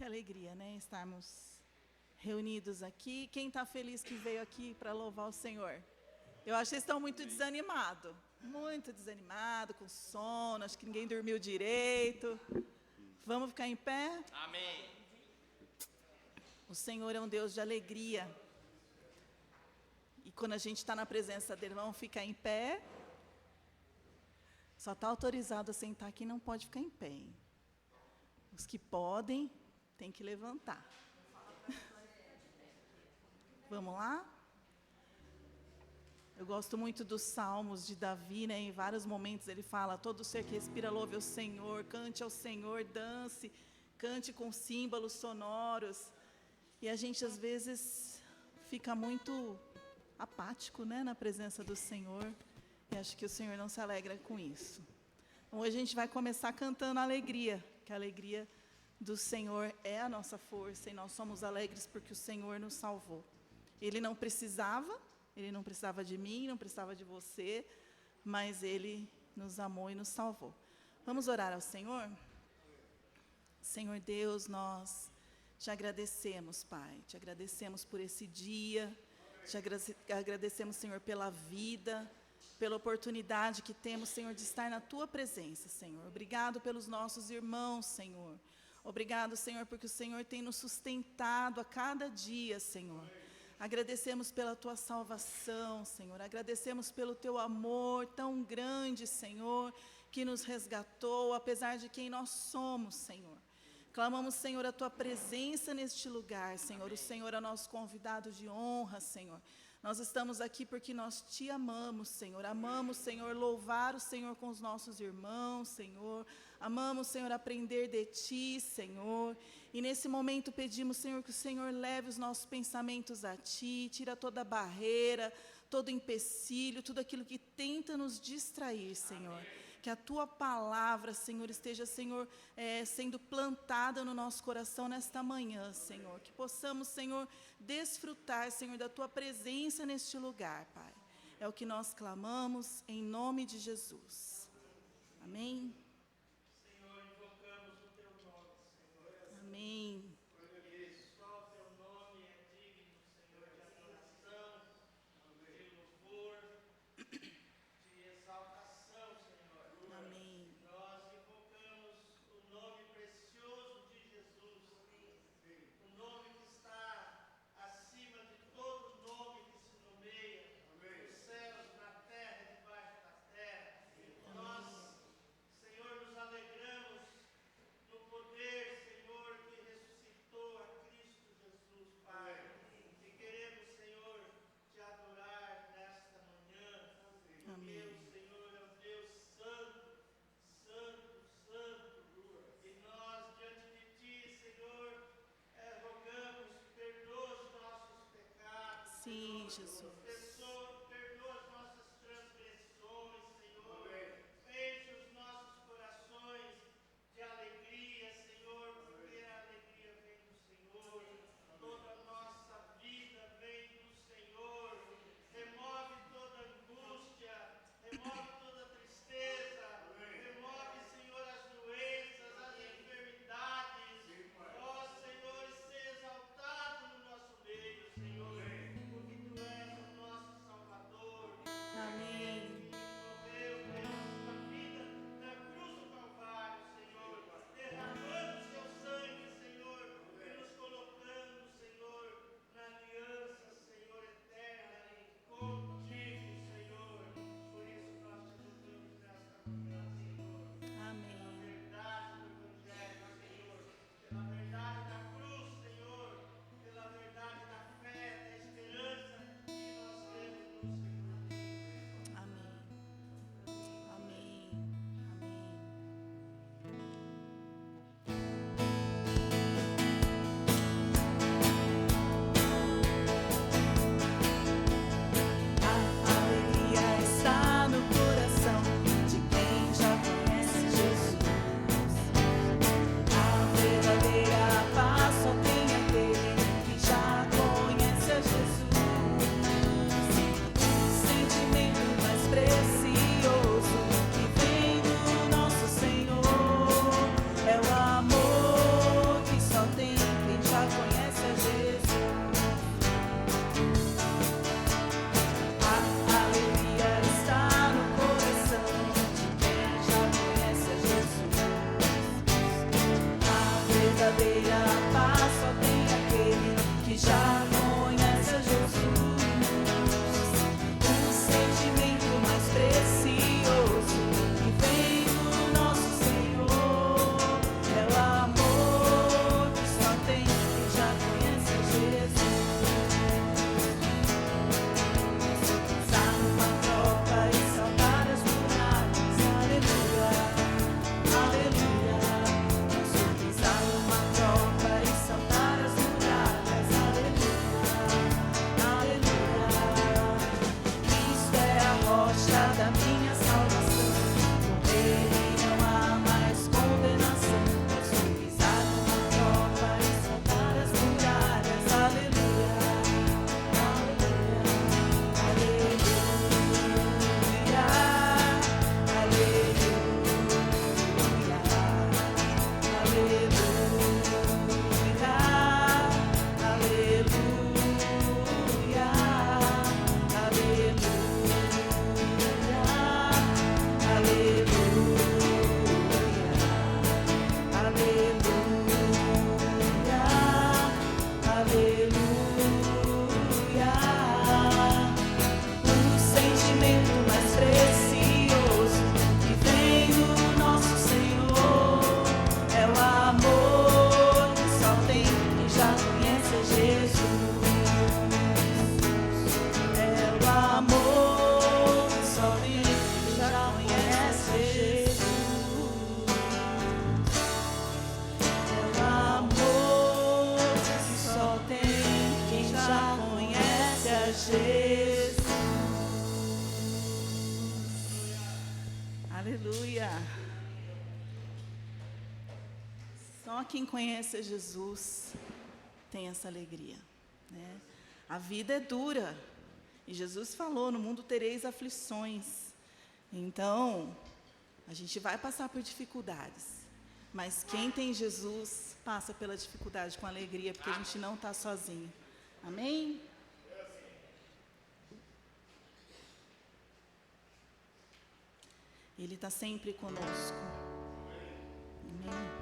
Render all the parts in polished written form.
Que alegria, né? Estarmos reunidos aqui. Quem está feliz que veio aqui para louvar o Senhor? Eu acho que vocês estão muito desanimados. Muito desanimado, com sono, acho que ninguém dormiu direito. Vamos ficar em pé? Amém. O Senhor é um Deus de alegria. E quando a gente está na presença dele, vamos ficar em pé. Só está autorizado a sentar quem não pode ficar em pé, hein? Os que podem, tem que levantar. Vamos lá? Eu gosto muito dos salmos de Davi, né? Em vários momentos ele fala: todo ser que respira louve ao Senhor, cante ao Senhor, dance, cante com símbolos sonoros. E a gente às vezes fica muito apático, né, na presença do Senhor. E acho que o Senhor não se alegra com isso. Então, hoje a gente vai começar cantando a alegria, que a alegria do Senhor é a nossa força, e nós somos alegres porque o Senhor nos salvou. Ele não precisava de mim, não precisava de você, mas Ele nos amou e nos salvou. Vamos orar ao Senhor? Senhor Deus, nós te agradecemos, Pai, te agradecemos por esse dia, te agradecemos, Senhor, pela vida, pela oportunidade que temos, Senhor, de estar na Tua presença, Senhor. Obrigado pelos nossos irmãos, Senhor. Obrigado, Senhor, porque o Senhor tem nos sustentado a cada dia, Senhor. Agradecemos pela Tua salvação, Senhor. Agradecemos pelo Teu amor tão grande, Senhor, que nos resgatou, apesar de quem nós somos, Senhor. Clamamos, Senhor, a Tua presença neste lugar, Senhor. Amém. O Senhor é nosso convidado de honra, Senhor. Nós estamos aqui porque nós Te amamos, Senhor. Amamos, Senhor, louvar o Senhor com os nossos irmãos, Senhor. Amamos, Senhor, aprender de Ti, Senhor. E nesse momento pedimos, Senhor, que o Senhor leve os nossos pensamentos a Ti, tira toda barreira, todo empecilho, tudo aquilo que tenta nos distrair, Senhor. Amém. Que a Tua palavra, Senhor, esteja, Senhor, sendo plantada no nosso coração nesta manhã, Senhor. Que possamos, Senhor, desfrutar, Senhor, da Tua presença neste lugar, Pai. É o que nós clamamos em nome de Jesus. Amém. Senhor, invocamos o Teu nome, Senhor. Amém. Só o Teu nome é digno, Senhor, de adoração, de louvor, de exaltação, Senhor. Amém. Nós invocamos o nome precioso de Jesus, o nome que está acima de todo nome que se nomeia, nos céus, na terra e debaixo da terra. Nós, Senhor, nos alegramos no poder, Senhor, que ressuscitou a Cristo Jesus, Pai. E queremos, Senhor, Te adorar nesta manhã. Amém. Porque o Senhor é um Deus santo, santo, santo. E nós, diante de Ti, Senhor, rogamos, perdoa os nossos pecados. Sim, Jesus. Perdoa as nossas transgressões, Senhor. Enche os nossos corações de alegria, Senhor, porque a alegria vem do Senhor. Toda a nossa vida vem do Senhor. Remove toda angústia, remove toda tristeza, remove, Senhor, as doenças, as enfermidades. Ó Senhor, seja exaltado no nosso meio, Senhor, porque Tu és o nosso Aleluia. Só quem conhece Jesus tem essa alegria, né? A vida é dura. E Jesus falou, no mundo tereis aflições. Então, a gente vai passar por dificuldades. Mas quem tem Jesus, passa pela dificuldade com alegria, porque a gente não está sozinho. Amém? Ele está sempre conosco. Amém.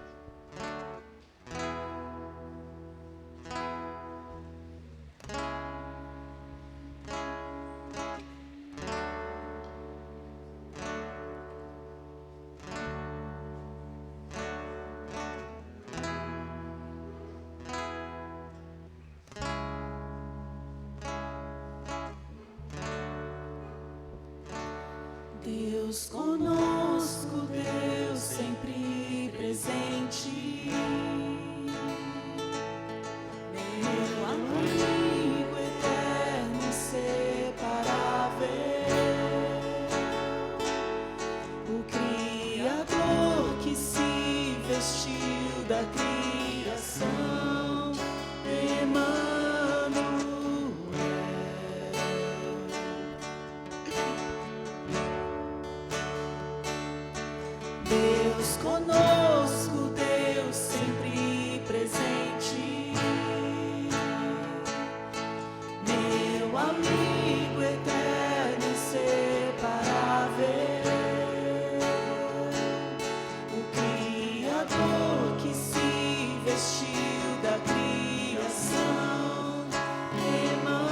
Deus conosco, Deus sempre presente, meu amigo eterno, inseparável, o Criador que se vestiu da criação, Emmanuel. Deus conosco, Deus sempre presente, meu amigo eterno, inseparável, o Criador que se vestiu da criação, Emmanuel.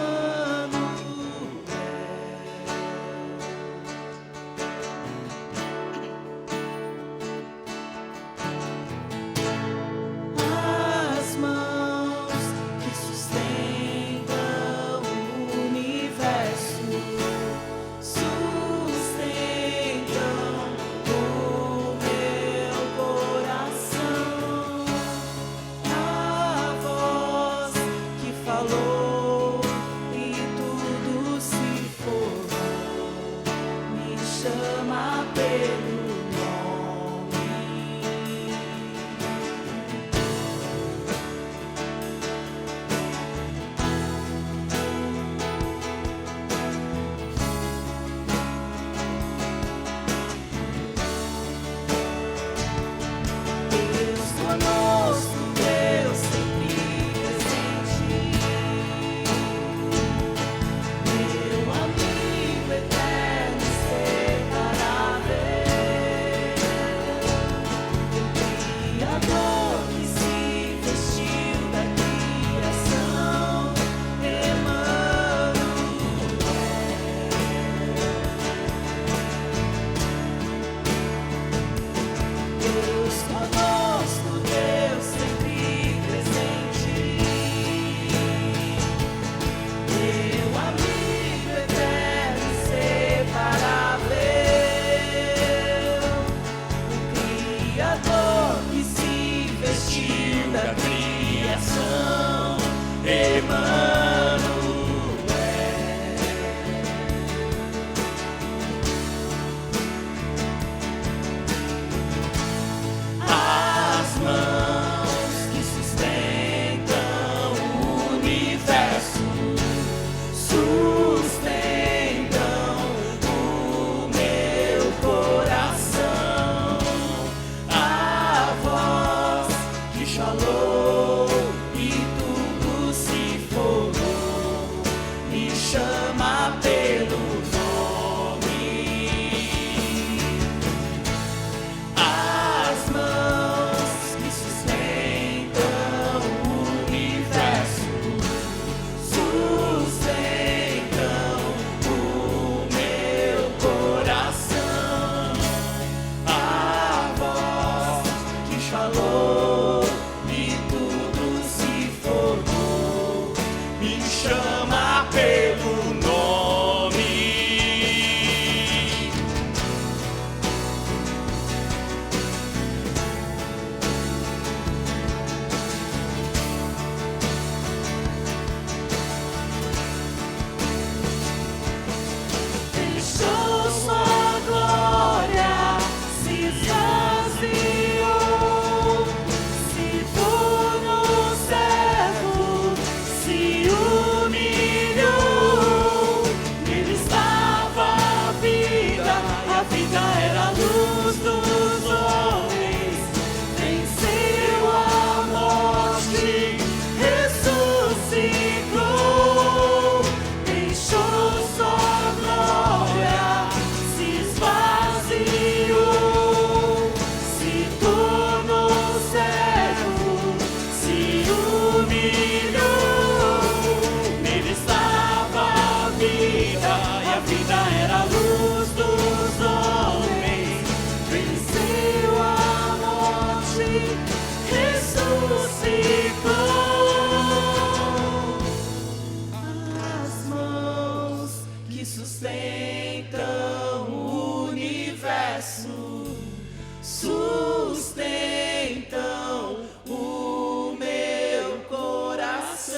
sustentam o meu coração.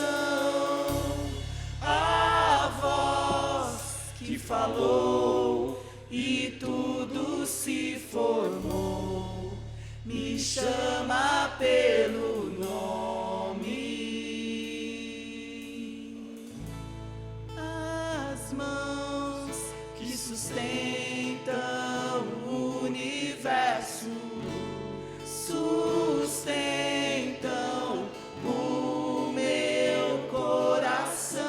A voz que falou e tudo se formou, me chama pelo nome. As mãos que sustentam o universo sustentam o meu coração.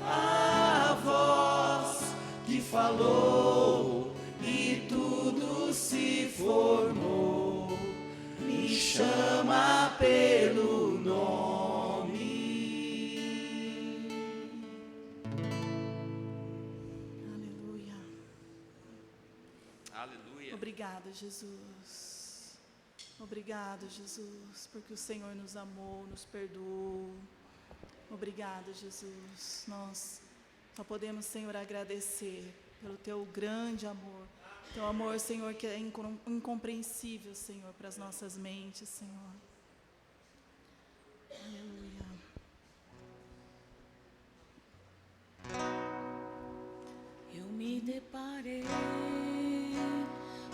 A voz que falou e tudo se formou, me chama pelo nome. Aleluia. Aleluia. Obrigada, Jesus. Obrigada, Jesus, porque o Senhor nos amou, nos perdoou. Obrigada, Jesus. Nós só podemos, Senhor, agradecer pelo Teu grande amor. Teu amor, Senhor, que é incompreensível, Senhor, para as nossas mentes, Senhor. Aleluia. Eu me deparei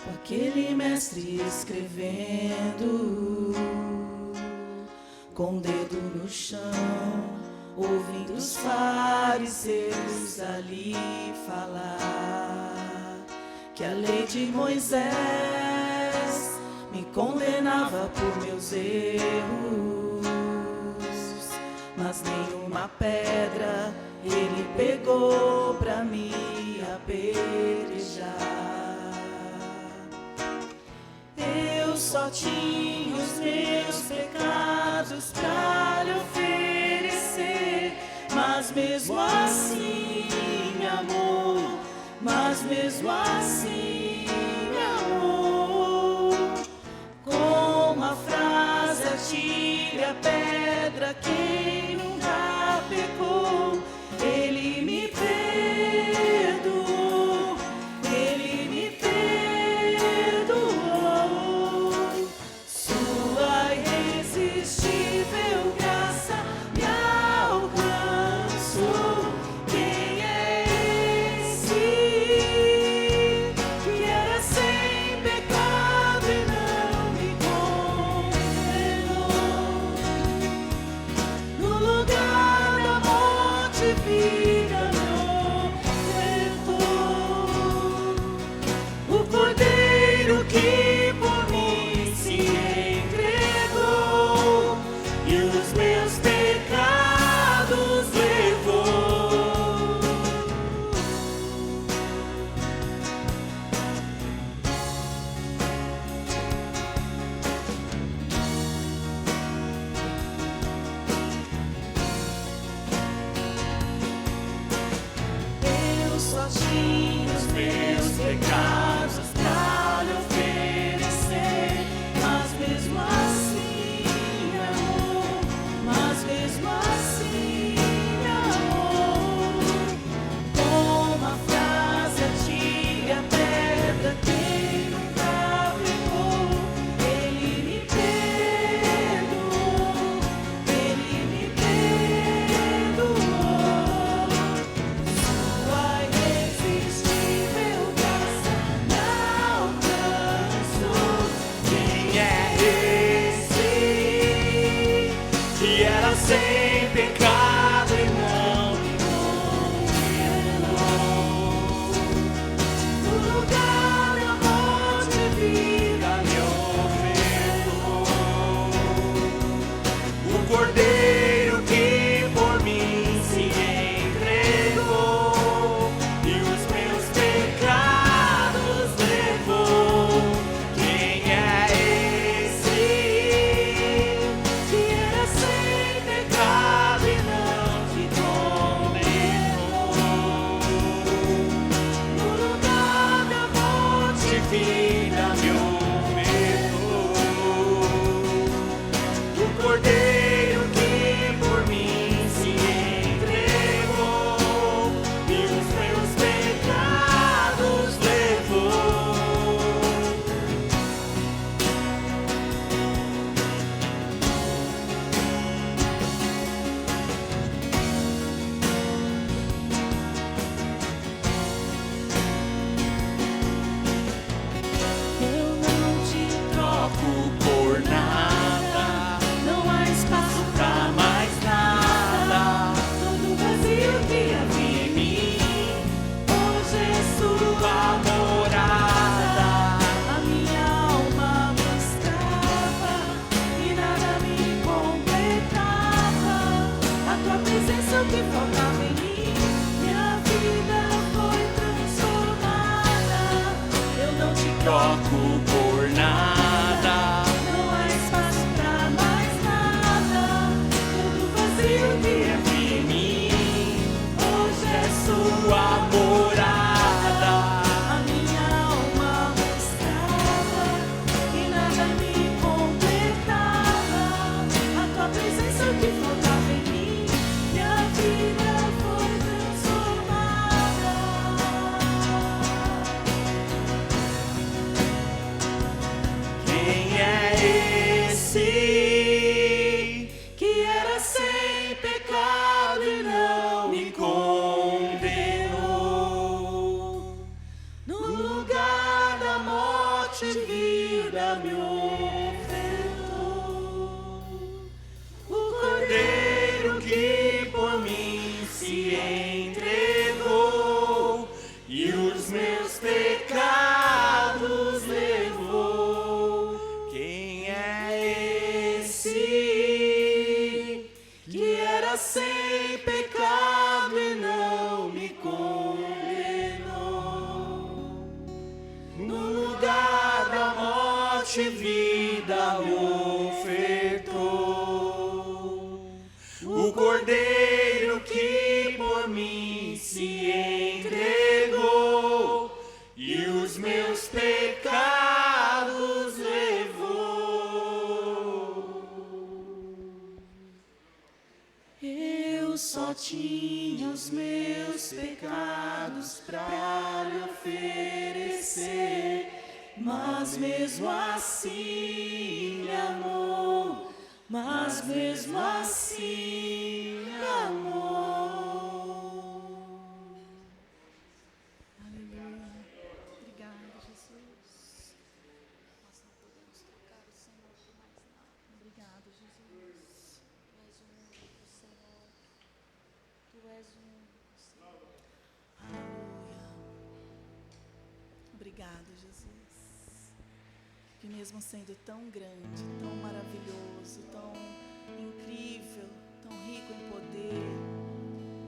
com aquele mestre escrevendo, com o dedo no chão, ouvindo os fariseus ali falar que a lei de Moisés me condenava por meus erros, mas nenhuma pedra ele pegou pra me apedrejar. Eu só tinha os meus pecados pra lhe oferecer, mas mesmo assim me amou, mas mesmo assim me amou. Com uma frase atire a pedra, quem nunca pecou, ele me perdoou, ele me perdoou. Sua irresistível graça me alcançou. Quem é esse que era sem pecado e não me condenou? No lugar da morte, vida me ofertou. O Cordeiro que por mim se entregou e os meus pecados levou. Eu só tinha os meus pecados pra lhe oferecer, mas mesmo assim me amou, mas mesmo assim me amou. Com uma frase atire a pedra, quem nunca pecou, ele me perdoou, ele me perdoou. Sua irresistível graça me alcançou. Quem é esse que era sem pecado e não me condenou? No lugar da morte, vida me ofertou. O Cordeiro que por mim se entregou e os meus pecados levou. Quem é esse que era sem pecado e não me condenou? No lugar da morte, vida me ofertou. O Cordeiro que por mim se entregou e os meus pecados levou. troco por nada. Não há espaço pra mais nada. Todo vazio que Em mim hoje é sua. sua morada. A minha alma mostrava e nada me completava. A tua presença que faltava em mim, minha vida foi transformada. Quem é esse Que era sem pecado e não me condenou. No lugar da morte, vida me ofertou. O Cordeiro que por mim se entregou e os meus pecados levou? Quem é esse que era sem pecado e não me condenou. no lugar da morte vida me ofertou? O Cordeiro que por mim se entregou e os meus pecados levou. Eu só tinha os meus pecados pra lhe oferecer, mas mesmo assim me amou, mas mesmo assim me amou. Aleluia. Obrigada, Jesus. Nós não podemos trocar o Senhor por mais nada. Obrigado, Jesus. Tu és o único, Senhor. Tu és o único, Senhor. Aleluia. Obrigado, Jesus. Que mesmo sendo tão grande, tão maravilhoso, tão incrível, tão rico em poder,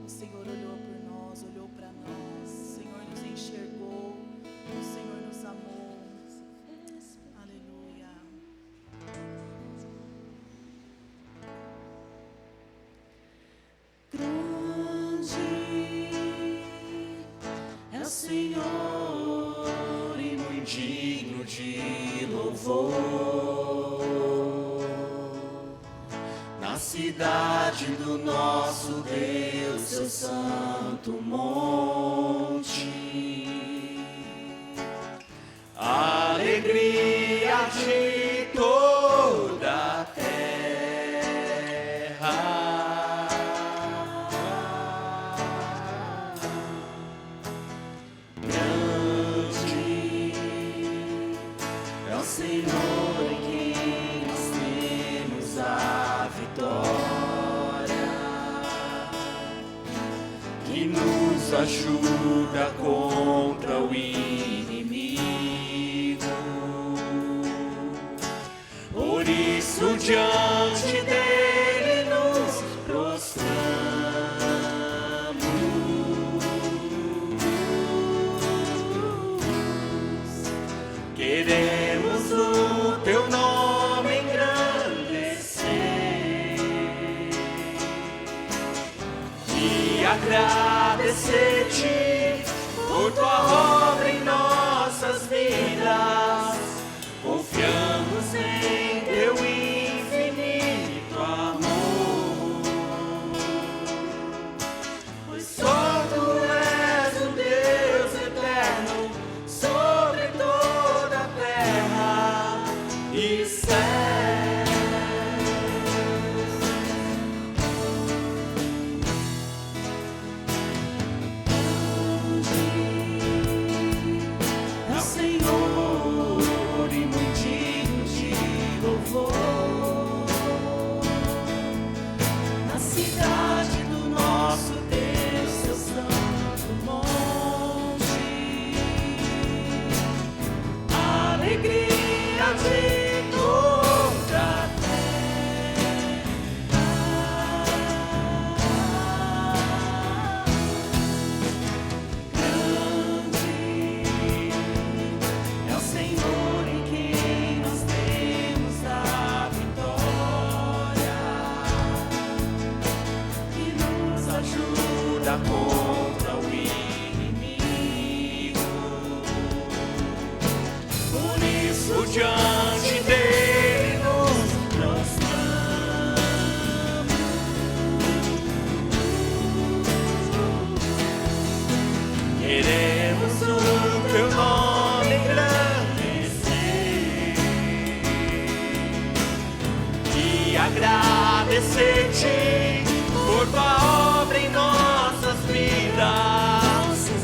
o Senhor olhou por nós, olhou para nós, o Senhor nos enxergou, o Senhor nos amou. Aleluia. Grande é o Senhor e muito Digno de louvor na cidade do nosso Deus, seu santo monte. A alegria de toda a terra. Grande é o Senhor em quem nós temos a vitória, que nos ajuda contra o inimigo. Por isso diante dele nos prostramos. Queremos o teu nome engrandecer e agradecer-te por tua obra em nossas vidas. Confiamos em teu infinito amor, pois só tu és o Deus eterno sobre toda a terra e céus. é o Senhor e muito digno de louvor na cidade do nosso Deus, seu santo monte. A alegria de toda a terra. Grande é o Senhor agradecer-te por tua obra em nossas vidas.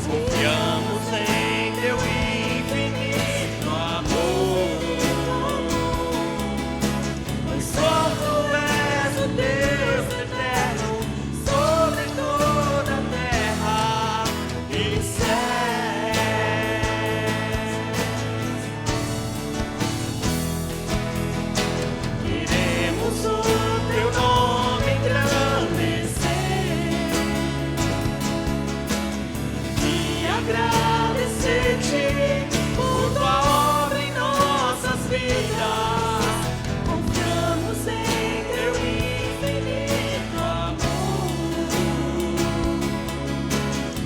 Confiamos em teu infinito amor, pois só tu és o Deus eterno sobre toda a terra e céus. Queremos o teu nome engrandecer e agradecer-te por tua obra em nossas vidas. Confiamos em teu infinito amor,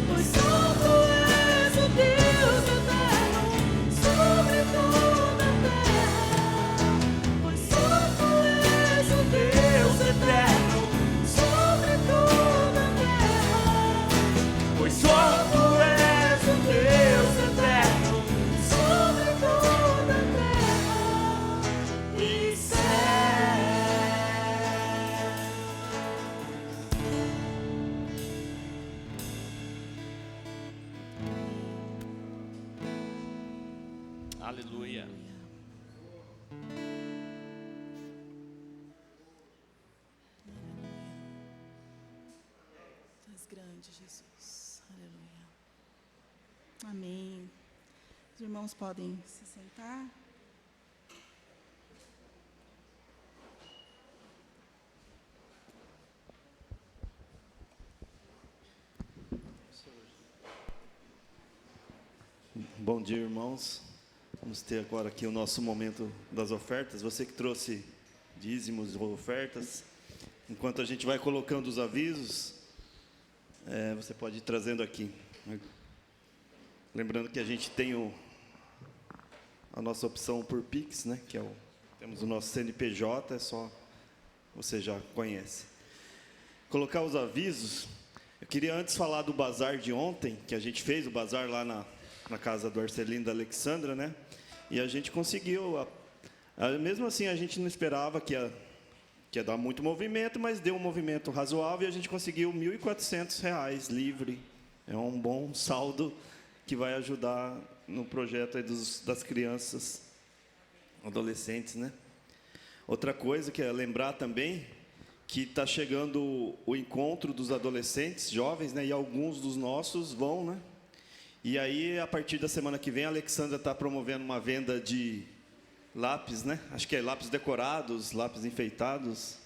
pois só tu és o Deus eterno sobre toda a terra. Pois só tu és o Deus eterno sobre toda a terra. Pois só tu és o Deus eterno sobre toda a terra e céu. Aleluia. Tu és grande, Jesus. Aleluia. Amém. Os irmãos podem se sentar. Bom dia, irmãos. Vamos ter agora aqui o nosso momento das ofertas. Você que trouxe dízimos ou ofertas, enquanto a gente vai colocando os avisos, você pode ir trazendo aqui. Lembrando que a gente tem a nossa opção por Pix, né? Que temos o nosso CNPJ, é só você já conhece. Colocar os avisos. Eu queria antes falar do bazar de ontem, que a gente fez o bazar lá na casa do Arcelino e da Alexandra, né? E a gente conseguiu. Mesmo assim, a gente não esperava que ia dar muito movimento, mas deu um movimento razoável e a gente conseguiu R$ 1.400 livre. É um bom saldo que vai ajudar no projeto aí das crianças, adolescentes, né? Outra coisa que é lembrar também que está chegando o encontro dos adolescentes, jovens, né? E alguns dos nossos vão, né? E aí, a partir da semana que vem, a Alexandra está promovendo uma venda de lápis, né? Acho que é lápis decorados, lápis enfeitados,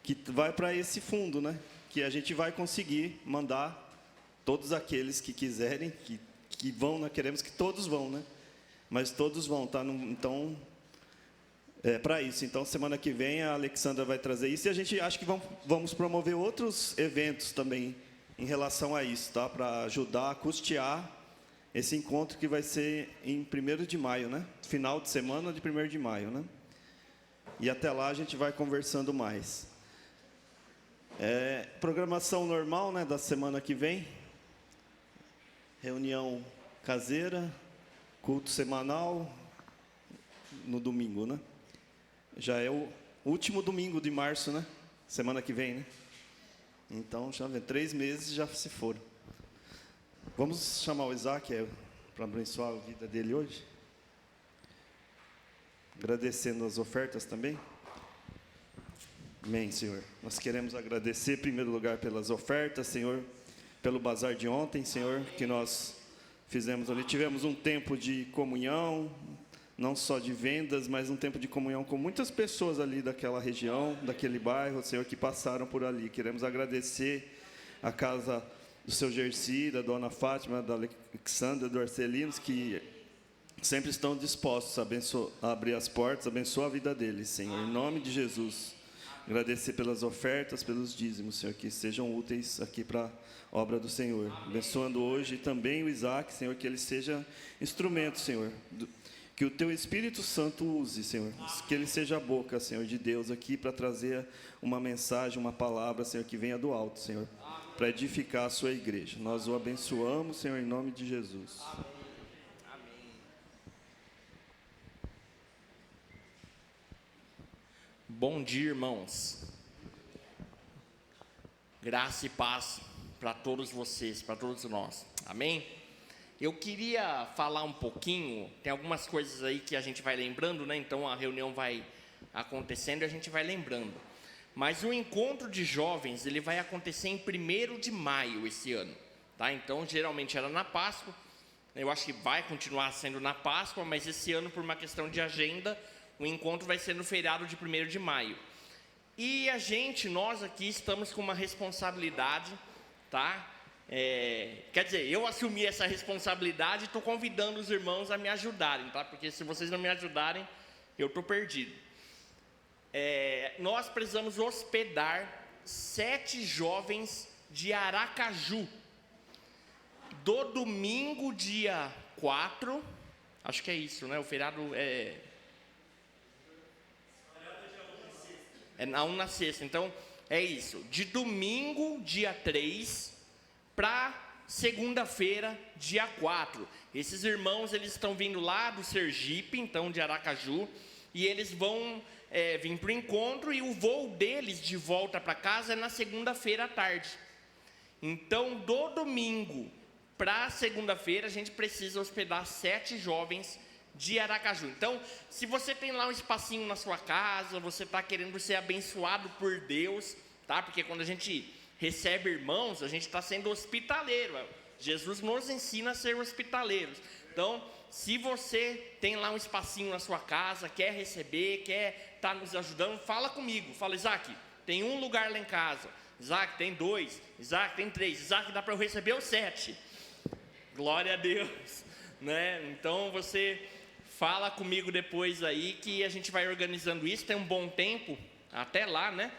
que vai para esse fundo, né? Que a gente vai conseguir mandar todos aqueles que quiserem, que vão, né? Queremos que todos vão, né? Mas todos vão, tá? Então, para isso. Então, semana que vem, a Alexandra vai trazer isso. E a gente acha que vamos promover outros eventos também em relação a isso, tá? Para ajudar a custear esse encontro que vai ser em 1º de maio, né? Final de semana de 1º de maio, né? E até lá a gente vai conversando mais. Programação normal, né? Da semana que vem. Reunião caseira, culto semanal, no domingo, né? Já é o último domingo de março, né? Semana que vem, né? Então, já vem, 3 meses já se foram. Vamos chamar o Isaac para abençoar a vida dele hoje? Agradecendo as ofertas também. Amém, Senhor. Nós queremos agradecer, em primeiro lugar, pelas ofertas, Senhor, pelo bazar de ontem, Senhor, que nós fizemos ali. Tivemos um tempo de comunhão, não só de vendas, mas um tempo de comunhão com muitas pessoas ali daquela região, daquele bairro, Senhor, que passaram por ali. Queremos agradecer a casa do seu Gersi, da dona Fátima, da Alexandra, do Arcelinos, que sempre estão dispostos a abrir as portas, abençoa a vida deles, Senhor, em nome de Jesus. Agradecer pelas ofertas, pelos dízimos, Senhor, que sejam úteis aqui para a obra do Senhor. Abençoando hoje também o Isaac, Senhor, que ele seja instrumento, Senhor, que o Teu Espírito Santo use, Senhor, que ele seja a boca, Senhor, de Deus aqui para trazer uma mensagem, uma palavra, Senhor, que venha do alto, Senhor, para edificar a sua igreja. Nós o abençoamos, Senhor, em nome de Jesus. Bom dia, irmãos. Graça e paz para todos vocês, para todos nós. Amém? Eu queria falar um pouquinho, tem algumas coisas aí que a gente vai lembrando, né? Então a reunião vai acontecendo e a gente vai lembrando. Mas o encontro de jovens, ele vai acontecer em 1º de maio esse ano, tá? Então geralmente era na Páscoa, eu acho que vai continuar sendo na Páscoa, mas esse ano, por uma questão de agenda, o encontro vai ser no feriado de 1º de maio. E nós aqui estamos com uma responsabilidade, tá? Quer dizer, eu assumi essa responsabilidade e estou convidando os irmãos a me ajudarem, tá? Porque se vocês não me ajudarem, eu estou perdido. Nós precisamos hospedar 7 jovens de Aracaju, do domingo, dia 4, acho que é isso, né? O feriado é na sexta, então é isso, de domingo, dia 3, para segunda-feira, dia 4. Esses irmãos, eles estão vindo lá do Sergipe, então de Aracaju, e eles vão vir para o encontro, e o voo deles de volta para casa é na segunda-feira à tarde. Então, do domingo para segunda-feira, a gente precisa hospedar 7 jovens de Aracaju. Então, se você tem lá um espacinho na sua casa, você está querendo ser abençoado por Deus, tá? Porque quando a gente recebe irmãos, a gente está sendo hospitaleiro. Jesus nos ensina a ser hospitaleiros. Então, se você tem lá um espacinho na sua casa, quer receber, quer estar nos ajudando, fala comigo. Fala, Isaac, tem um lugar lá em casa. Isaac, tem 2. Isaac, tem 3. Isaac, dá para eu receber os 7. Glória a Deus, né? Então, você fala comigo depois aí que a gente vai organizando isso. Tem um bom tempo até lá, né?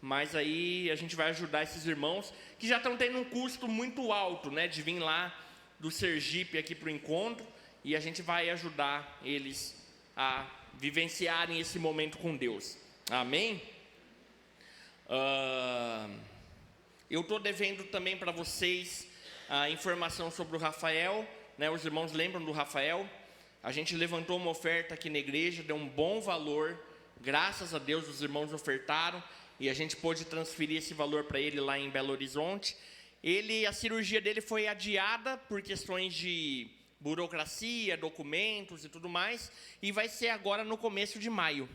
Mas aí a gente vai ajudar esses irmãos que já estão tendo um custo muito alto, né? De vir lá do Sergipe aqui para o encontro. E a gente vai ajudar eles a vivenciarem esse momento com Deus. Amém? Eu estou devendo também para vocês a informação sobre o Rafael, né? Os irmãos lembram do Rafael? A gente levantou uma oferta aqui na igreja, deu um bom valor, graças a Deus os irmãos ofertaram, e a gente pôde transferir esse valor para ele lá em Belo Horizonte. A cirurgia dele foi adiada por questões de burocracia, documentos e tudo mais, e vai ser agora no começo de maio,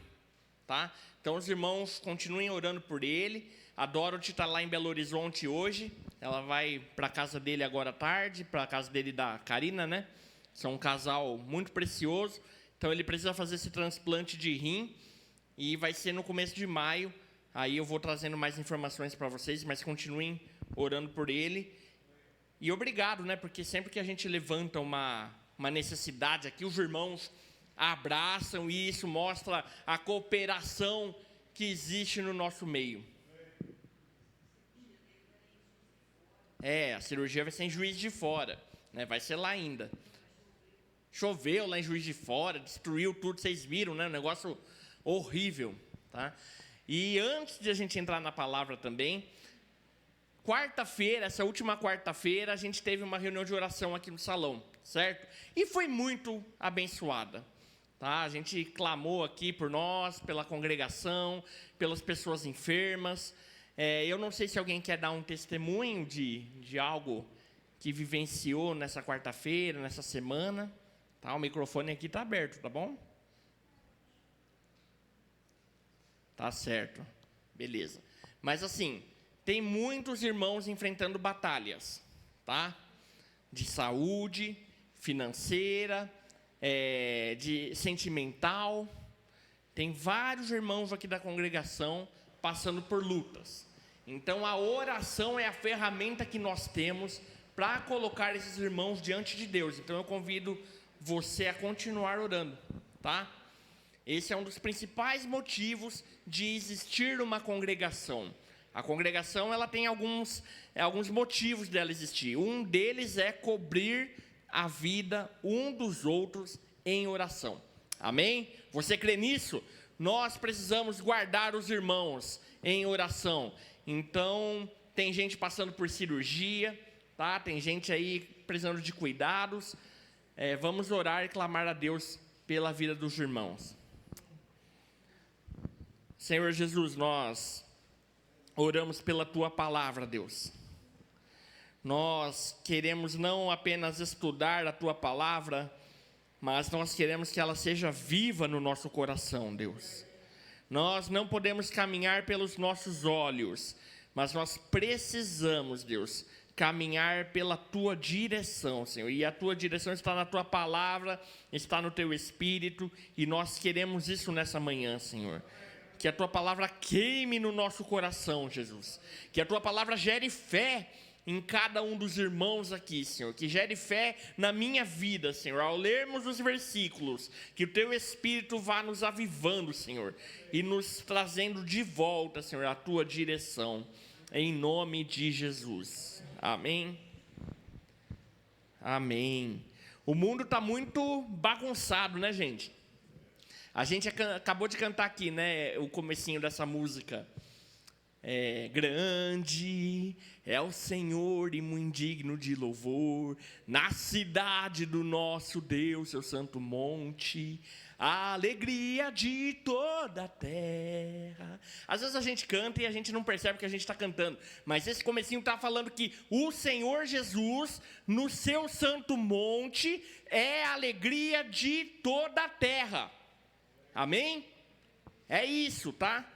tá? Então os irmãos continuem orando por ele. A Dorothy está lá em Belo Horizonte hoje, ela vai para a casa dele agora à tarde, para a casa dele da Karina, né? São um casal muito precioso, então ele precisa fazer esse transplante de rim, e vai ser no começo de maio. Aí eu vou trazendo mais informações para vocês, mas continuem orando por ele. E obrigado, né? Porque sempre que a gente levanta uma necessidade aqui, os irmãos abraçam, e isso mostra a cooperação que existe no nosso meio. A cirurgia vai ser em Juiz de Fora, né? Vai ser lá ainda. Choveu lá em Juiz de Fora, destruiu tudo, vocês viram, né? Um negócio horrível, tá? E antes de a gente entrar na palavra também, quarta-feira, essa última quarta-feira, a gente teve uma reunião de oração aqui no salão, certo? E foi muito abençoada, tá? A gente clamou aqui por nós, pela congregação, pelas pessoas enfermas. Eu não sei se alguém quer dar um testemunho de algo que vivenciou nessa quarta-feira, nessa semana. Tá? O microfone aqui está aberto, tá bom? Tá certo, beleza. Mas assim, tem muitos irmãos enfrentando batalhas, tá? De saúde, financeira, de sentimental. Tem vários irmãos aqui da congregação passando por lutas. Então a oração é a ferramenta que nós temos para colocar esses irmãos diante de Deus. Então eu convido você a continuar orando, tá? Esse é um dos principais motivos de existir uma congregação. A congregação, ela tem alguns motivos dela existir. Um deles é cobrir a vida um dos outros em oração. Amém? Você crê nisso? Nós precisamos guardar os irmãos em oração. Então, tem gente passando por cirurgia, tá? Tem gente aí precisando de cuidados. Vamos orar e clamar a Deus pela vida dos irmãos. Senhor Jesus, nós oramos pela tua palavra, Deus. Nós queremos não apenas estudar a tua palavra, mas nós queremos que ela seja viva no nosso coração, Deus. Nós não podemos caminhar pelos nossos olhos, mas nós precisamos, Deus, caminhar pela tua direção, Senhor. E a tua direção está na tua palavra, está no teu espírito, e nós queremos isso nessa manhã, Senhor. Que a tua palavra queime no nosso coração, Jesus. Que a tua palavra gere fé em cada um dos irmãos aqui, Senhor. Que gere fé na minha vida, Senhor. Ao lermos os versículos, que o teu Espírito vá nos avivando, Senhor. E nos trazendo de volta, Senhor, a tua direção. Em nome de Jesus. Amém. Amém. O mundo está muito bagunçado, né, gente? A gente acabou de cantar aqui, né, o comecinho dessa música. Grande é o Senhor e muito digno de louvor, na cidade do nosso Deus, seu santo monte, a alegria de toda a terra. Às vezes a gente canta e a gente não percebe que a gente está cantando, mas esse comecinho está falando que o Senhor Jesus, no seu santo monte, é a alegria de toda a terra. Amém? É isso, tá?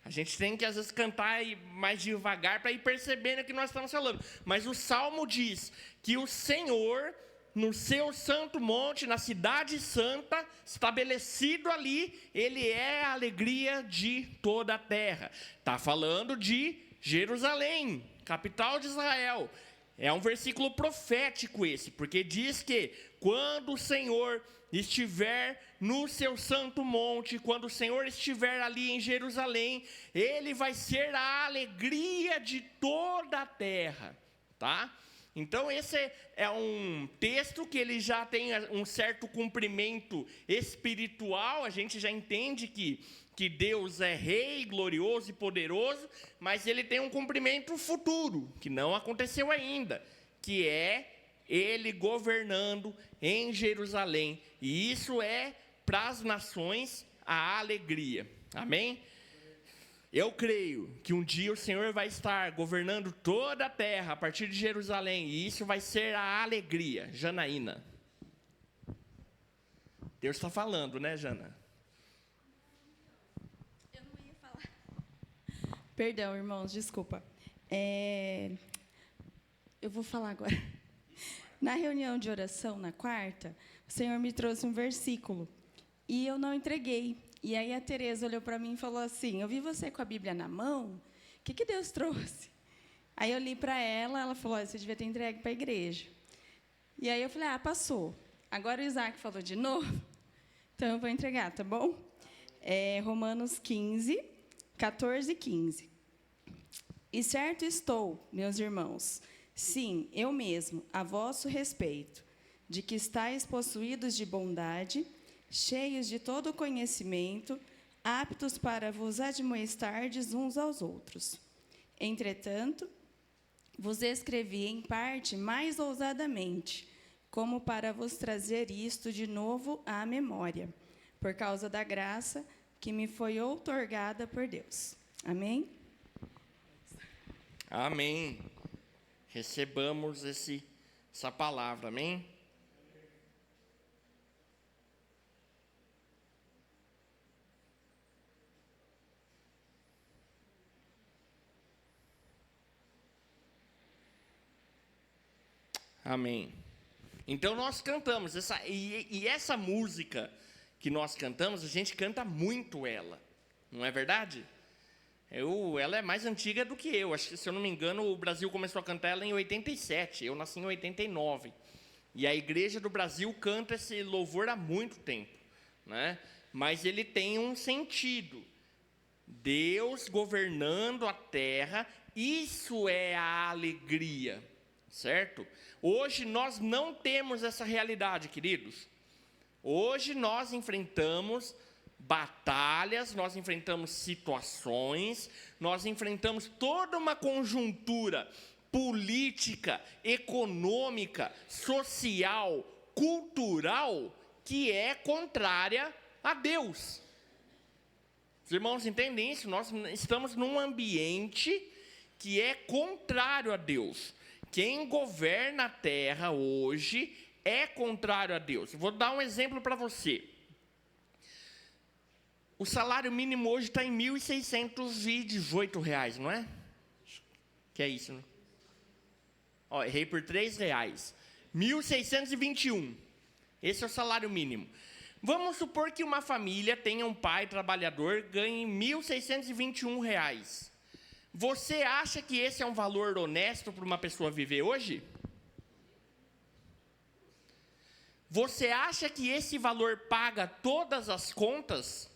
A gente tem que, às vezes, cantar mais devagar para ir percebendo o que nós estamos falando. Mas o Salmo diz que o Senhor, no seu santo monte, na cidade santa, estabelecido ali, Ele é a alegria de toda a terra. Está falando de Jerusalém, capital de Israel. É um versículo profético esse, porque diz que quando o Senhor estiver no seu santo monte, quando o Senhor estiver ali em Jerusalém, Ele vai ser a alegria de toda a terra, tá? Então esse é um texto que ele já tem um certo cumprimento espiritual, a gente já entende que Deus é rei, glorioso e poderoso, mas ele tem um cumprimento futuro, que não aconteceu ainda, que é Ele governando em Jerusalém, e isso é para as nações a alegria, amém? Eu creio que um dia o Senhor vai estar governando toda a terra a partir de Jerusalém, e isso vai ser a alegria. Janaína, Deus está falando, né, Jana? Eu não ia falar. Perdão, irmãos, desculpa. Eu vou falar agora. Na reunião de oração, na quarta, o Senhor me trouxe um versículo e eu não entreguei. E aí a Tereza olhou para mim e falou assim: eu vi você com a Bíblia na mão, o que Deus trouxe? Aí eu li para ela, ela falou: você devia ter entregue para a igreja. E aí eu falei: passou. Agora o Isaac falou de novo, então eu vou entregar, tá bom? Romanos 15, 14 e 15. E certo estou, meus irmãos, sim, eu mesmo, a vosso respeito, de que estáis possuídos de bondade, cheios de todo conhecimento, aptos para vos admoestardes uns aos outros. Entretanto, vos escrevi em parte mais ousadamente, como para vos trazer isto de novo à memória, por causa da graça que me foi outorgada por Deus. Amém? Amém. Recebamos essa palavra, amém? Amém. Então nós cantamos, essa música que nós cantamos, a gente canta muito ela, não é verdade? Ela é mais antiga do que eu. Acho que, se eu não me engano, o Brasil começou a cantar ela em 87. Eu nasci em 89. E a Igreja do Brasil canta esse louvor há muito tempo, né? Mas ele tem um sentido. Deus governando a terra, isso é a alegria, certo? Hoje nós não temos essa realidade, queridos. Hoje nós enfrentamos batalhas, nós enfrentamos situações, nós enfrentamos toda uma conjuntura política, econômica, social, cultural, que é contrária a Deus. Os irmãos entendem isso? Nós estamos num ambiente que é contrário a Deus. Quem governa a terra hoje é contrário a Deus. Vou dar um exemplo para você. O salário mínimo hoje está em R$ 1.618, não é? Que é isso, né? Ó, errei por R$3. 1.621. Esse é o salário mínimo. Vamos supor que uma família tenha um pai trabalhador, ganhe R$ 1.621. Você acha que esse é um valor honesto para uma pessoa viver hoje? Você acha que esse valor paga todas as contas?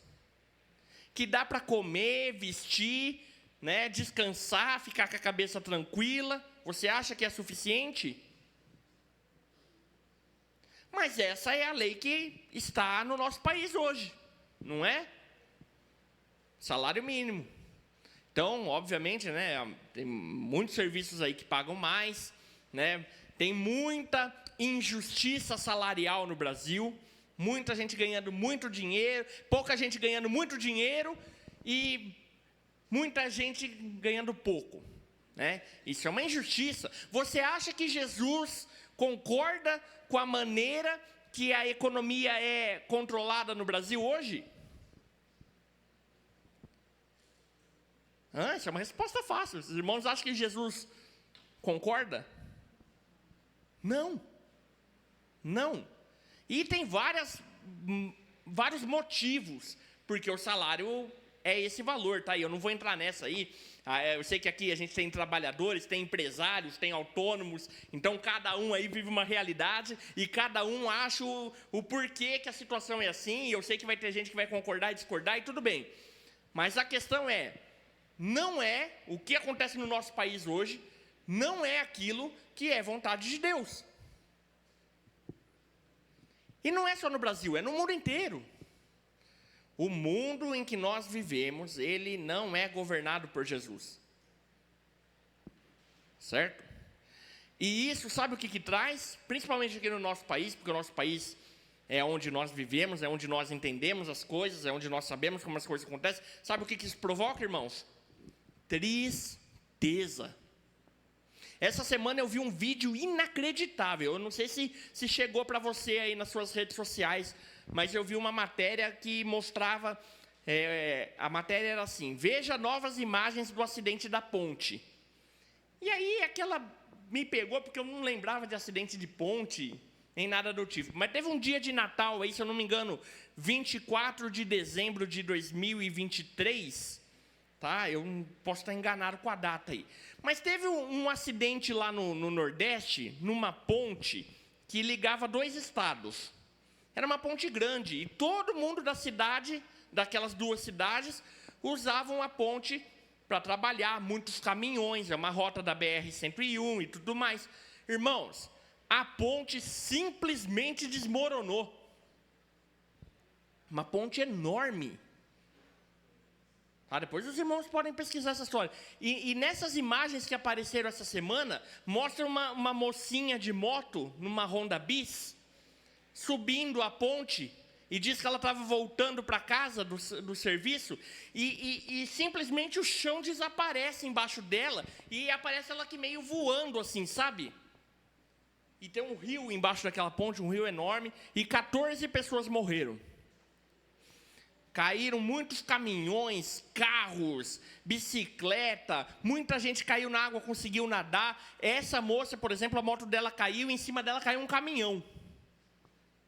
Que dá para comer, vestir, né, descansar, ficar com a cabeça tranquila? Você acha que é suficiente? Mas essa é a lei que está no nosso país hoje, não é? Salário mínimo. Então, obviamente, né, tem muitos serviços aí que pagam mais, né? Tem muita injustiça salarial no Brasil, muita gente ganhando muito dinheiro, pouca gente ganhando muito dinheiro e muita gente ganhando pouco, né? Isso é uma injustiça. Você acha que Jesus concorda com a maneira que a economia é controlada no Brasil hoje? Isso é uma resposta fácil. Os irmãos acham que Jesus concorda? Não. Não. E tem vários motivos porque o salário é esse valor, tá? E eu não vou entrar nessa aí. Eu sei que aqui a gente tem trabalhadores, tem empresários, tem autônomos, então cada um aí vive uma realidade e cada um acha o porquê que a situação é assim, e eu sei que vai ter gente que vai concordar e discordar, e tudo bem. Mas a questão não é o que acontece no nosso país hoje, não é aquilo que é vontade de Deus. E não é só no Brasil, é no mundo inteiro. O mundo em que nós vivemos, ele não é governado por Jesus. Certo? E isso, sabe o que traz? Principalmente aqui no nosso país, porque o nosso país é onde nós vivemos, é onde nós entendemos as coisas, é onde nós sabemos como as coisas acontecem. Sabe o que isso provoca, irmãos? Tristeza. Essa semana eu vi um vídeo inacreditável. Eu não sei se chegou para você aí nas suas redes sociais, mas eu vi uma matéria que mostrava, a matéria era assim: veja novas imagens do acidente da ponte. E aí aquela me pegou, porque eu não lembrava de acidente de ponte, nem nada do tipo. Mas teve um dia de Natal aí, se eu não me engano, 24 de dezembro de 2023, tá? Eu posso estar enganado com a data aí. Mas teve um acidente lá no Nordeste, numa ponte, que ligava 2 estados. Era uma ponte grande, e todo mundo da cidade, daquelas 2 cidades, usavam a ponte para trabalhar, muitos caminhões, é uma rota da BR-101 e tudo mais. Irmãos, a ponte simplesmente desmoronou. Uma ponte enorme. Depois os irmãos podem pesquisar essa história. E nessas imagens que apareceram essa semana, mostra uma mocinha de moto, numa Honda Bis, subindo a ponte, e diz que ela estava voltando para casa do serviço, e simplesmente o chão desaparece embaixo dela, e aparece ela aqui meio voando assim, sabe? E tem um rio embaixo daquela ponte, um rio enorme, e 14 pessoas morreram. Caíram muitos caminhões, carros, bicicleta, muita gente caiu na água, conseguiu nadar. Essa moça, por exemplo, a moto dela caiu, em cima dela caiu um caminhão.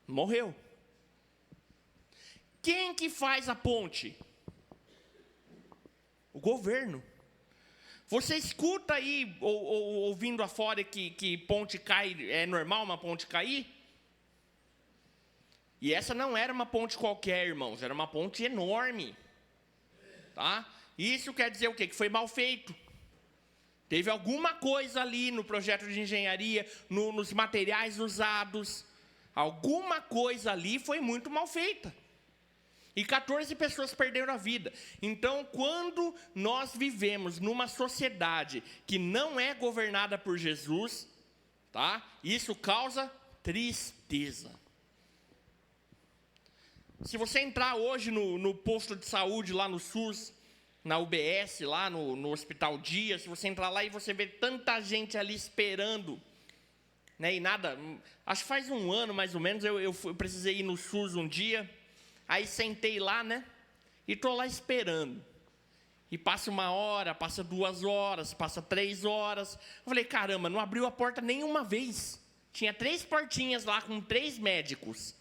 Morreu. Quem que faz a ponte? O governo. Você escuta aí, ouvindo afora, que ponte cai, é normal uma ponte cair? E essa não era uma ponte qualquer, irmãos, era uma ponte enorme. Tá? Isso quer dizer o quê? Que foi mal feito. Teve alguma coisa ali no projeto de engenharia, nos materiais usados. Alguma coisa ali foi muito mal feita. E 14 pessoas perderam a vida. Então, quando nós vivemos numa sociedade que não é governada por Jesus, tá? Isso causa tristeza. Se você entrar hoje no posto de saúde, lá no SUS, na UBS, lá no Hospital Dia, se você entrar lá e você vê tanta gente ali esperando, né, e nada, acho que faz um ano mais ou menos, eu precisei ir no SUS um dia, aí sentei lá, né, e estou lá esperando. E passa 1 hora, passa 2 horas, passa 3 horas. Eu falei, caramba, não abriu a porta nenhuma vez. Tinha 3 portinhas lá com 3 médicos.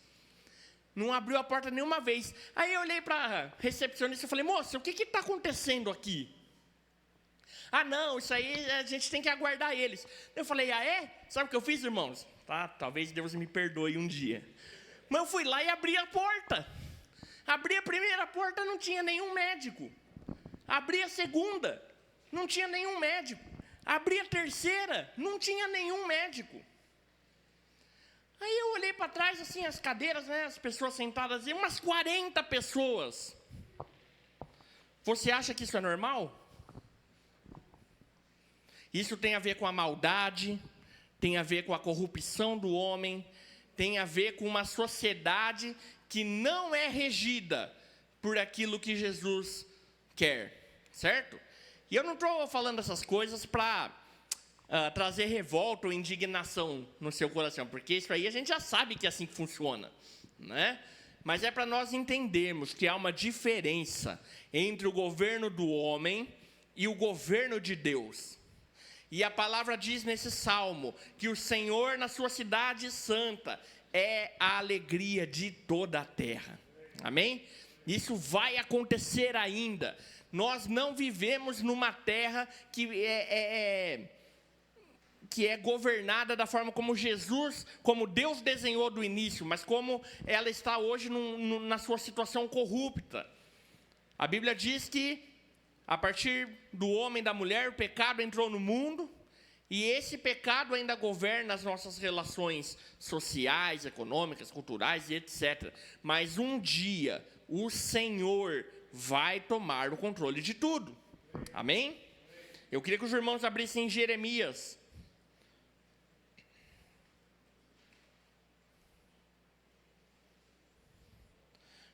Não abriu a porta nenhuma vez. Aí eu olhei para a recepcionista e falei, moça, o que está acontecendo aqui? Ah, não, isso aí a gente tem que aguardar eles. Eu falei, ah, é? Sabe o que eu fiz, irmãos? Tá, talvez Deus me perdoe um dia. Mas eu fui lá e abri a porta. Abri a primeira porta, não tinha nenhum médico. Abri a segunda, não tinha nenhum médico. Abri a terceira, não tinha nenhum médico. Aí eu olhei para trás, assim, as cadeiras, né, as pessoas sentadas, e umas 40 pessoas. Você acha que isso é normal? Isso tem a ver com a maldade, tem a ver com a corrupção do homem, tem a ver com uma sociedade que não é regida por aquilo que Jesus quer, certo? E eu não estou falando essas coisas para trazer revolta ou indignação no seu coração, porque isso aí a gente já sabe que é assim que funciona, né? Mas é para nós entendermos que há uma diferença entre o governo do homem e o governo de Deus. E a palavra diz nesse salmo que o Senhor na sua cidade santa é a alegria de toda a terra. Amém? Isso vai acontecer ainda. Nós não vivemos numa terra que é governada da forma como Jesus, como Deus desenhou do início, mas como ela está hoje na sua situação corrupta. A Bíblia diz que, a partir do homem e da mulher, o pecado entrou no mundo, e esse pecado ainda governa as nossas relações sociais, econômicas, culturais e etc. Mas um dia, o Senhor vai tomar o controle de tudo. Amém? Eu queria que os irmãos abrissem Jeremias.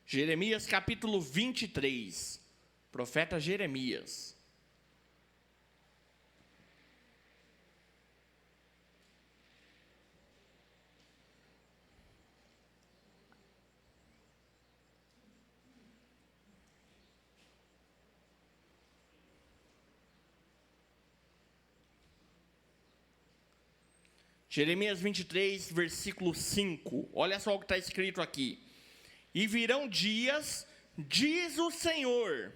Jeremias capítulo 23. Profeta Jeremias. Jeremias 23, versículo 5. Olha só o que está escrito aqui. E virão dias, diz o Senhor,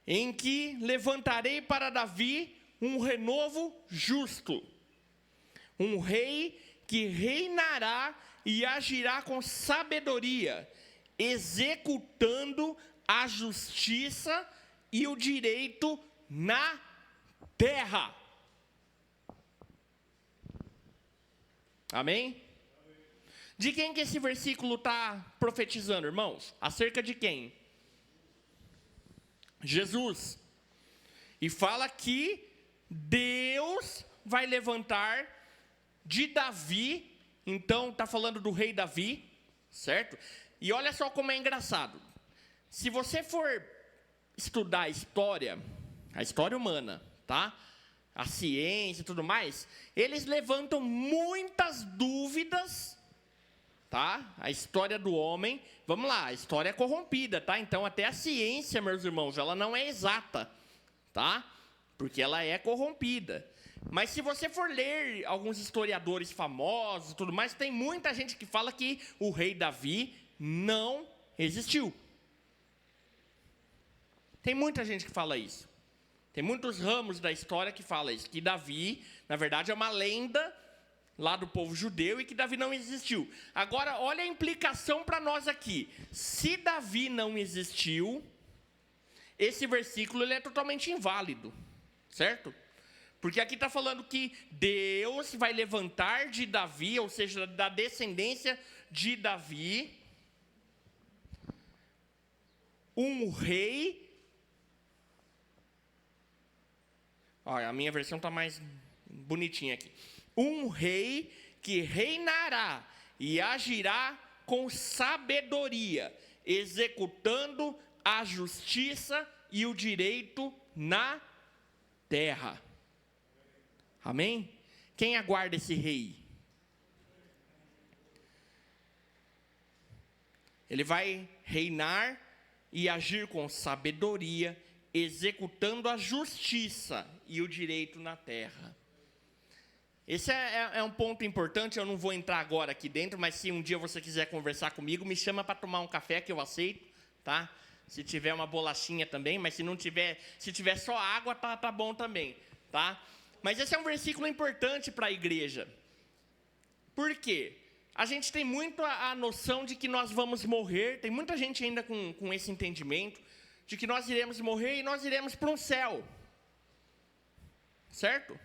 em que levantarei para Davi um renovo justo, um rei que reinará e agirá com sabedoria, executando a justiça e o direito na terra. Amém? De quem que esse versículo está profetizando, irmãos? Acerca de quem? Jesus. E fala que Deus vai levantar de Davi, então está falando do rei Davi, certo? E olha só como é engraçado. Se você for estudar a história humana, tá? A ciência e tudo mais, eles levantam muitas dúvidas, tá? A história do homem, vamos lá, a história é corrompida, tá? Então até a ciência, meus irmãos, ela não é exata, tá? Porque ela é corrompida. Mas se você for ler alguns historiadores famosos e tudo mais, tem muita gente que fala que o rei Davi não existiu. Tem muita gente que fala isso. Tem muitos ramos da história que falam isso, que Davi, na verdade, é uma lenda lá do povo judeu e que Davi não existiu. Agora, olha a implicação para nós aqui. Se Davi não existiu, esse versículo ele é totalmente inválido, certo? Porque aqui está falando que Deus vai levantar de Davi, ou seja, da descendência de Davi, um rei. Olha, a minha versão está mais bonitinha aqui. Um rei que reinará e agirá com sabedoria, executando a justiça e o direito na terra. Amém? Quem aguarda esse rei? Ele vai reinar e agir com sabedoria, executando a justiça e o direito na terra. Esse é um ponto importante, eu não vou entrar agora aqui dentro, mas se um dia você quiser conversar comigo, me chama para tomar um café que eu aceito, tá? Se tiver uma bolachinha também, mas se não tiver, se tiver só água, tá bom também, tá? Mas esse é um versículo importante para a igreja. Por quê? A gente tem muito a noção de que nós vamos morrer, tem muita gente ainda com esse entendimento, de que nós iremos morrer e nós iremos para um céu. Certo?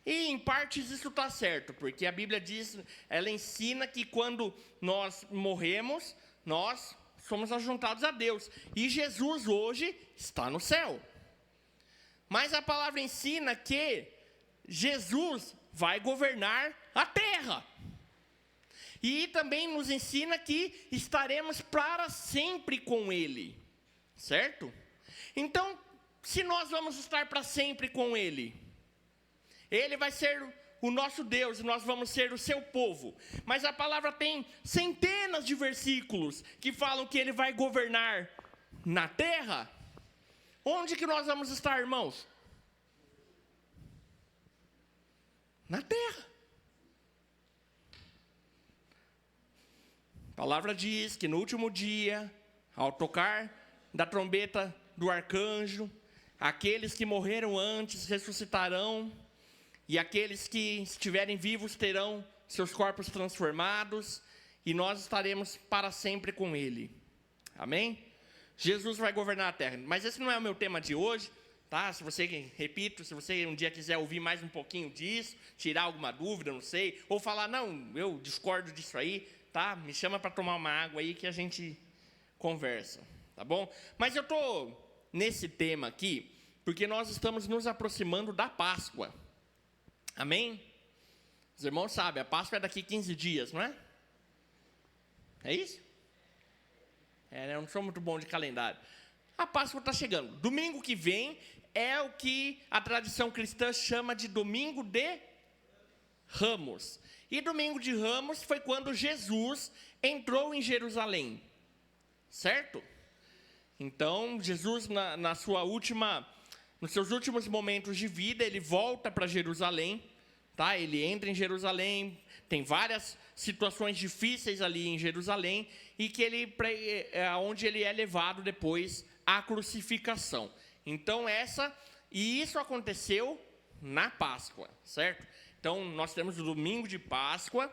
E em partes isso está certo, porque a Bíblia diz, ela ensina que quando nós morremos, nós somos ajuntados a Deus. E Jesus hoje está no céu. Mas a palavra ensina que Jesus vai governar a terra. E também nos ensina que estaremos para sempre com Ele. Certo? Então, se nós vamos estar para sempre com Ele, Ele vai ser o nosso Deus e nós vamos ser o seu povo. Mas a palavra tem centenas de versículos que falam que Ele vai governar na terra. Onde que nós vamos estar, irmãos? Na terra. A palavra diz que no último dia, ao tocar da trombeta do arcanjo, aqueles que morreram antes ressuscitarão, e aqueles que estiverem vivos terão seus corpos transformados, e nós estaremos para sempre com Ele. Amém? Jesus vai governar a terra. Mas esse não é o meu tema de hoje, tá? Se você, repito, se você um dia quiser ouvir mais um pouquinho disso, tirar alguma dúvida, não sei, ou falar, não, eu discordo disso aí, tá? Me chama para tomar uma água aí que a gente conversa. Tá bom? Mas eu estou nesse tema aqui, porque nós estamos nos aproximando da Páscoa. Amém? Os irmãos sabem, a Páscoa é daqui 15 dias, não é? É isso? Eu não sou muito bom de calendário. A Páscoa está chegando. Domingo que vem é o que a tradição cristã chama de Domingo de Ramos. E Domingo de Ramos foi quando Jesus entrou em Jerusalém. Certo? Então, Jesus, nos seus últimos momentos de vida, ele volta para Jerusalém, tá? Ele entra em Jerusalém, tem várias situações difíceis ali em Jerusalém, e que onde ele é levado depois à crucificação. Então, isso aconteceu na Páscoa, certo? Então, nós temos o domingo de Páscoa,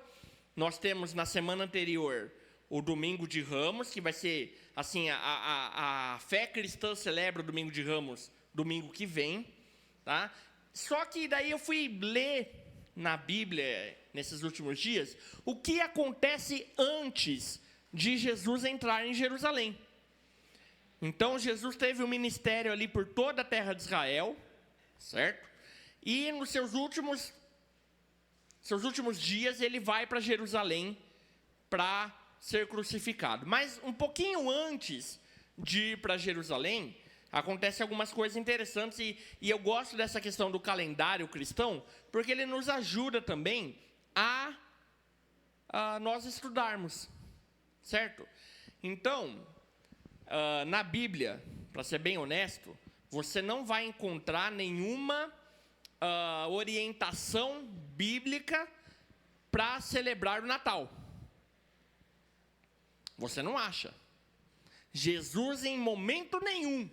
nós temos na semana anterior o domingo de Ramos, que vai ser, assim, a fé cristã celebra o domingo de Ramos domingo que vem, tá? Só que daí eu fui ler na Bíblia, nesses últimos dias, o que acontece antes de Jesus entrar em Jerusalém. Então, Jesus teve um ministério ali por toda a terra de Israel, certo? E nos seus últimos dias, ele vai para Jerusalém para ser crucificado. Mas um pouquinho antes de ir para Jerusalém, acontecem algumas coisas interessantes, e eu gosto dessa questão do calendário cristão, porque ele nos ajuda também a nós estudarmos, certo? Então, na Bíblia, para ser bem honesto, você não vai encontrar nenhuma orientação bíblica para celebrar o Natal. Você não acha. Jesus, em momento nenhum,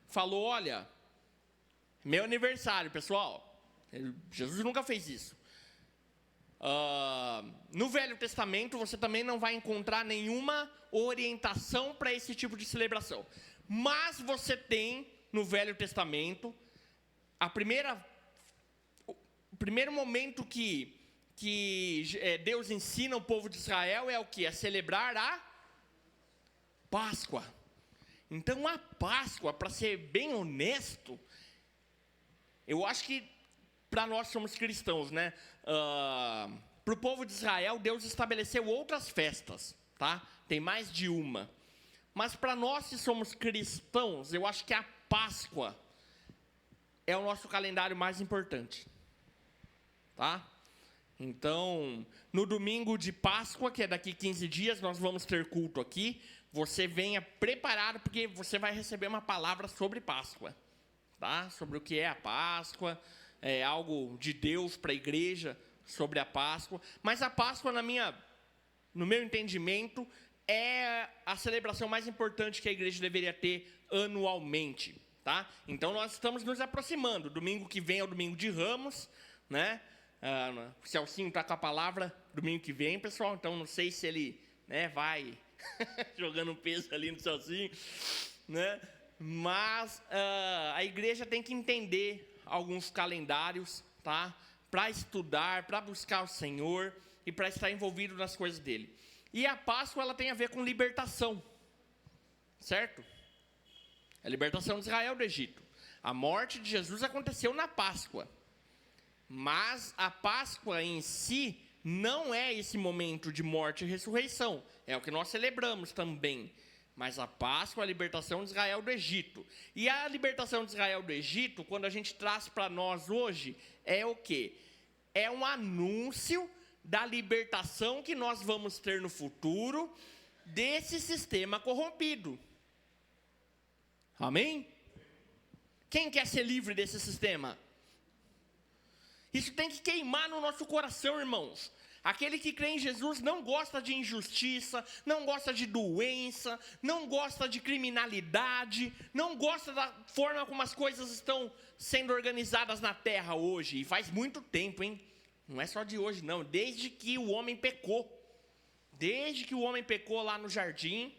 falou, olha, meu aniversário, pessoal. Jesus nunca fez isso. No Velho Testamento, você também não vai encontrar nenhuma orientação para esse tipo de celebração. Mas você tem, no Velho Testamento, o primeiro momento que Deus ensina o povo de Israel é o que? É celebrar a Páscoa. Então, a Páscoa, para ser bem honesto, eu acho que para nós somos cristãos, né? para o povo de Israel, Deus estabeleceu outras festas, tá? Tem mais de uma. Mas para nós que somos cristãos, eu acho que a Páscoa é o nosso calendário mais importante, tá? Então, no domingo de Páscoa, que é daqui 15 dias, nós vamos ter culto aqui. Você venha preparado, porque você vai receber uma palavra sobre Páscoa, tá? Sobre o que é a Páscoa, é algo de Deus para a igreja sobre a Páscoa. Mas a Páscoa, no meu entendimento, é a celebração mais importante que a igreja deveria ter anualmente, tá? Então, nós estamos nos aproximando. Domingo que vem é o domingo de Ramos, né? O Celcinho está com a palavra domingo que vem, pessoal. Então, não sei se ele, né, vai jogando um peso ali no Celcinho, né? Mas a igreja tem que entender alguns calendários, tá? Para estudar, para buscar o Senhor e para estar envolvido nas coisas dele. E a Páscoa, ela tem a ver com libertação, certo? A libertação de Israel do Egito. A morte de Jesus aconteceu na Páscoa. Mas a Páscoa em si não é esse momento de morte e ressurreição. É o que nós celebramos também. Mas a Páscoa é a libertação de Israel do Egito. E a libertação de Israel do Egito, quando a gente traz para nós hoje, é o quê? É um anúncio da libertação que nós vamos ter no futuro desse sistema corrompido. Amém? Quem quer ser livre desse sistema? Isso tem que queimar no nosso coração, irmãos. Aquele que crê em Jesus não gosta de injustiça, não gosta de doença, não gosta de criminalidade, não gosta da forma como as coisas estão sendo organizadas na terra hoje. E faz muito tempo, hein? Não é só de hoje, não. Desde que o homem pecou. Desde que o homem pecou lá no jardim,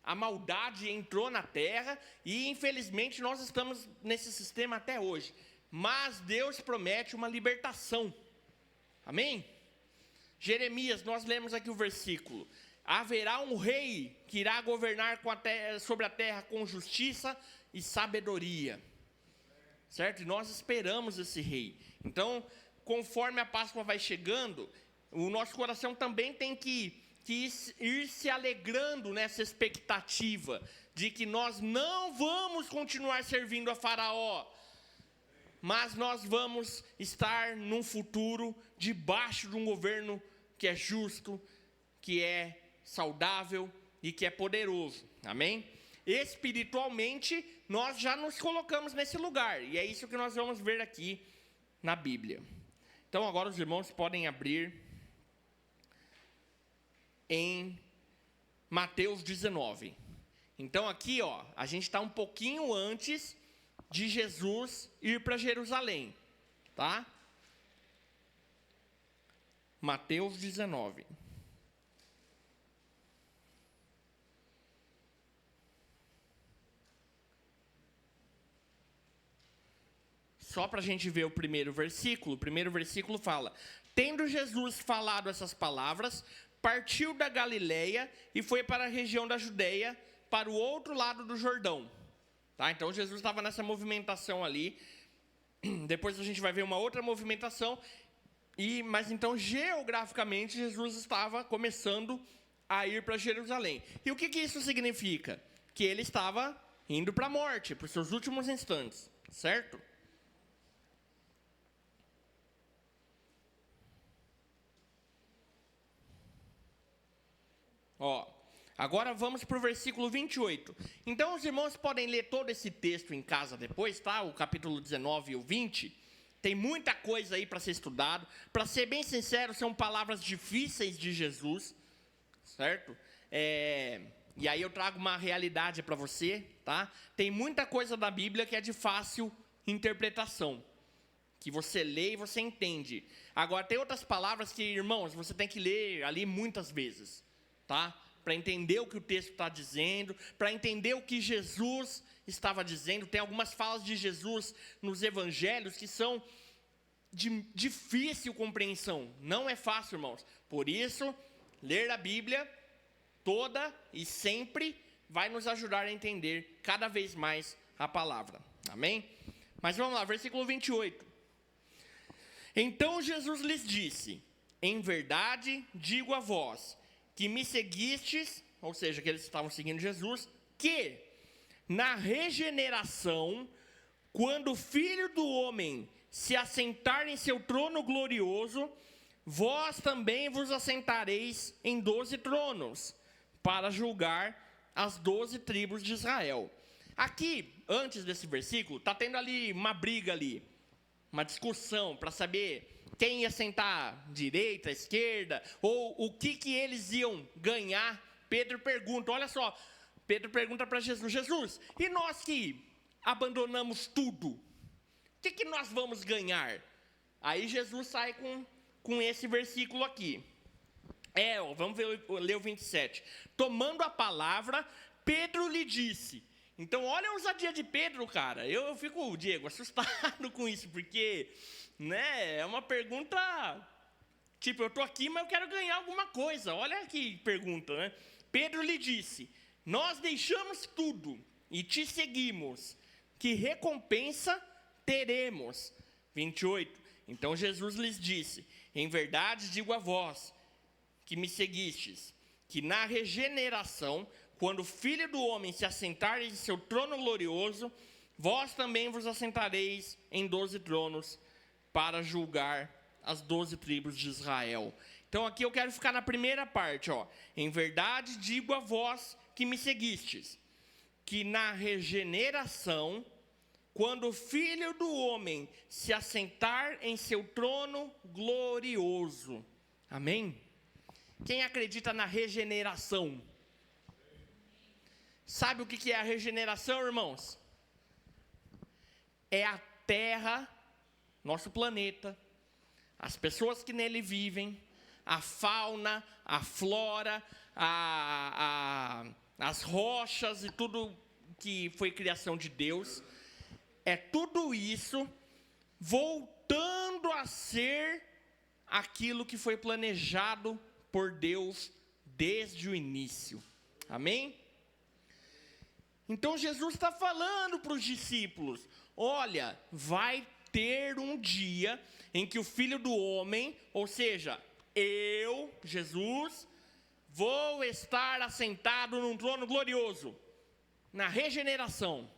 a maldade entrou na terra e, infelizmente, nós estamos nesse sistema até hoje. Mas Deus promete uma libertação. Amém? Jeremias, nós lemos aqui o versículo. Haverá um rei que irá governar sobre a terra com justiça e sabedoria. Certo? E nós esperamos esse rei. Então, conforme a Páscoa vai chegando, o nosso coração também tem que ir se alegrando nessa expectativa de que nós não vamos continuar servindo a Faraó, mas nós vamos estar num futuro debaixo de um governo que é justo, que é saudável e que é poderoso. Amém? Espiritualmente, nós já nos colocamos nesse lugar. E é isso que nós vamos ver aqui na Bíblia. Então, agora os irmãos podem abrir em Mateus 19. Então, aqui, ó, a gente está um pouquinho antes de Jesus ir para Jerusalém, tá? Mateus 19. Só para a gente ver o primeiro versículo fala: tendo Jesus falado essas palavras, partiu da Galileia e foi para a região da Judeia, para o outro lado do Jordão. Tá? Então Jesus estava nessa movimentação ali. Depois a gente vai ver uma outra movimentação. Mas então geograficamente Jesus estava começando a ir para Jerusalém. E o que isso significa? Que ele estava indo para a morte, para os seus últimos instantes, certo? Ó, agora vamos para o versículo 28. Então os irmãos podem ler todo esse texto em casa depois, tá? O capítulo 19 e o 20. Tem muita coisa aí para ser estudado. Para ser bem sincero, são palavras difíceis de Jesus, certo? E aí eu trago uma realidade para você, tá? Tem muita coisa da Bíblia que é de fácil interpretação, que você lê e você entende. Agora, tem outras palavras que, irmãos, você tem que ler ali muitas vezes, tá? Para entender o que o texto está dizendo, para entender o que Jesus estava dizendo. Tem algumas falas de Jesus nos evangelhos que são de difícil compreensão. Não é fácil, irmãos. Por isso, ler a Bíblia toda e sempre vai nos ajudar a entender cada vez mais a palavra. Amém? Mas vamos lá, versículo 28. Então Jesus lhes disse: em verdade, digo a vós, que me seguistes, ou seja, que eles estavam seguindo Jesus, que na regeneração, quando o Filho do Homem se assentar em seu trono glorioso, vós também vos assentareis em 12 tronos, para julgar as 12 tribos de Israel. Aqui, antes desse versículo, está tendo ali uma briga ali, uma discussão para saber quem ia sentar direita, esquerda, ou o que eles iam ganhar. Pedro pergunta, olha só, Pedro pergunta para Jesus, Jesus, e nós que abandonamos tudo, o que nós vamos ganhar? Aí Jesus sai com esse versículo aqui. Vamos ler o 27. Tomando a palavra, Pedro lhe disse. Então, olha a ousadia de Pedro, cara. Eu fico, Diego, assustado com isso, porque, né, é uma pergunta, tipo, eu estou aqui, mas eu quero ganhar alguma coisa. Olha que pergunta, né? Pedro lhe disse, nós deixamos tudo e te seguimos, que recompensa teremos? 28. Então Jesus lhes disse, em verdade digo a vós, que me seguistes, que na regeneração, quando o Filho do Homem se assentar em seu trono glorioso, vós também vos assentareis em 12 tronos, para julgar as 12 tribos de Israel. Então aqui eu quero ficar na primeira parte, ó. Em verdade digo a vós que me seguistes, que na regeneração, quando o Filho do Homem se assentar em seu trono glorioso. Amém? Quem acredita na regeneração? Sabe o que é a regeneração, irmãos? É a terra, nosso planeta, as pessoas que nele vivem, a fauna, a flora, as rochas e tudo que foi criação de Deus. É tudo isso voltando a ser aquilo que foi planejado por Deus desde o início. Amém? Então Jesus está falando para os discípulos, olha, vai ter um dia em que o Filho do Homem, ou seja, eu, Jesus, vou estar assentado num trono glorioso, na regeneração.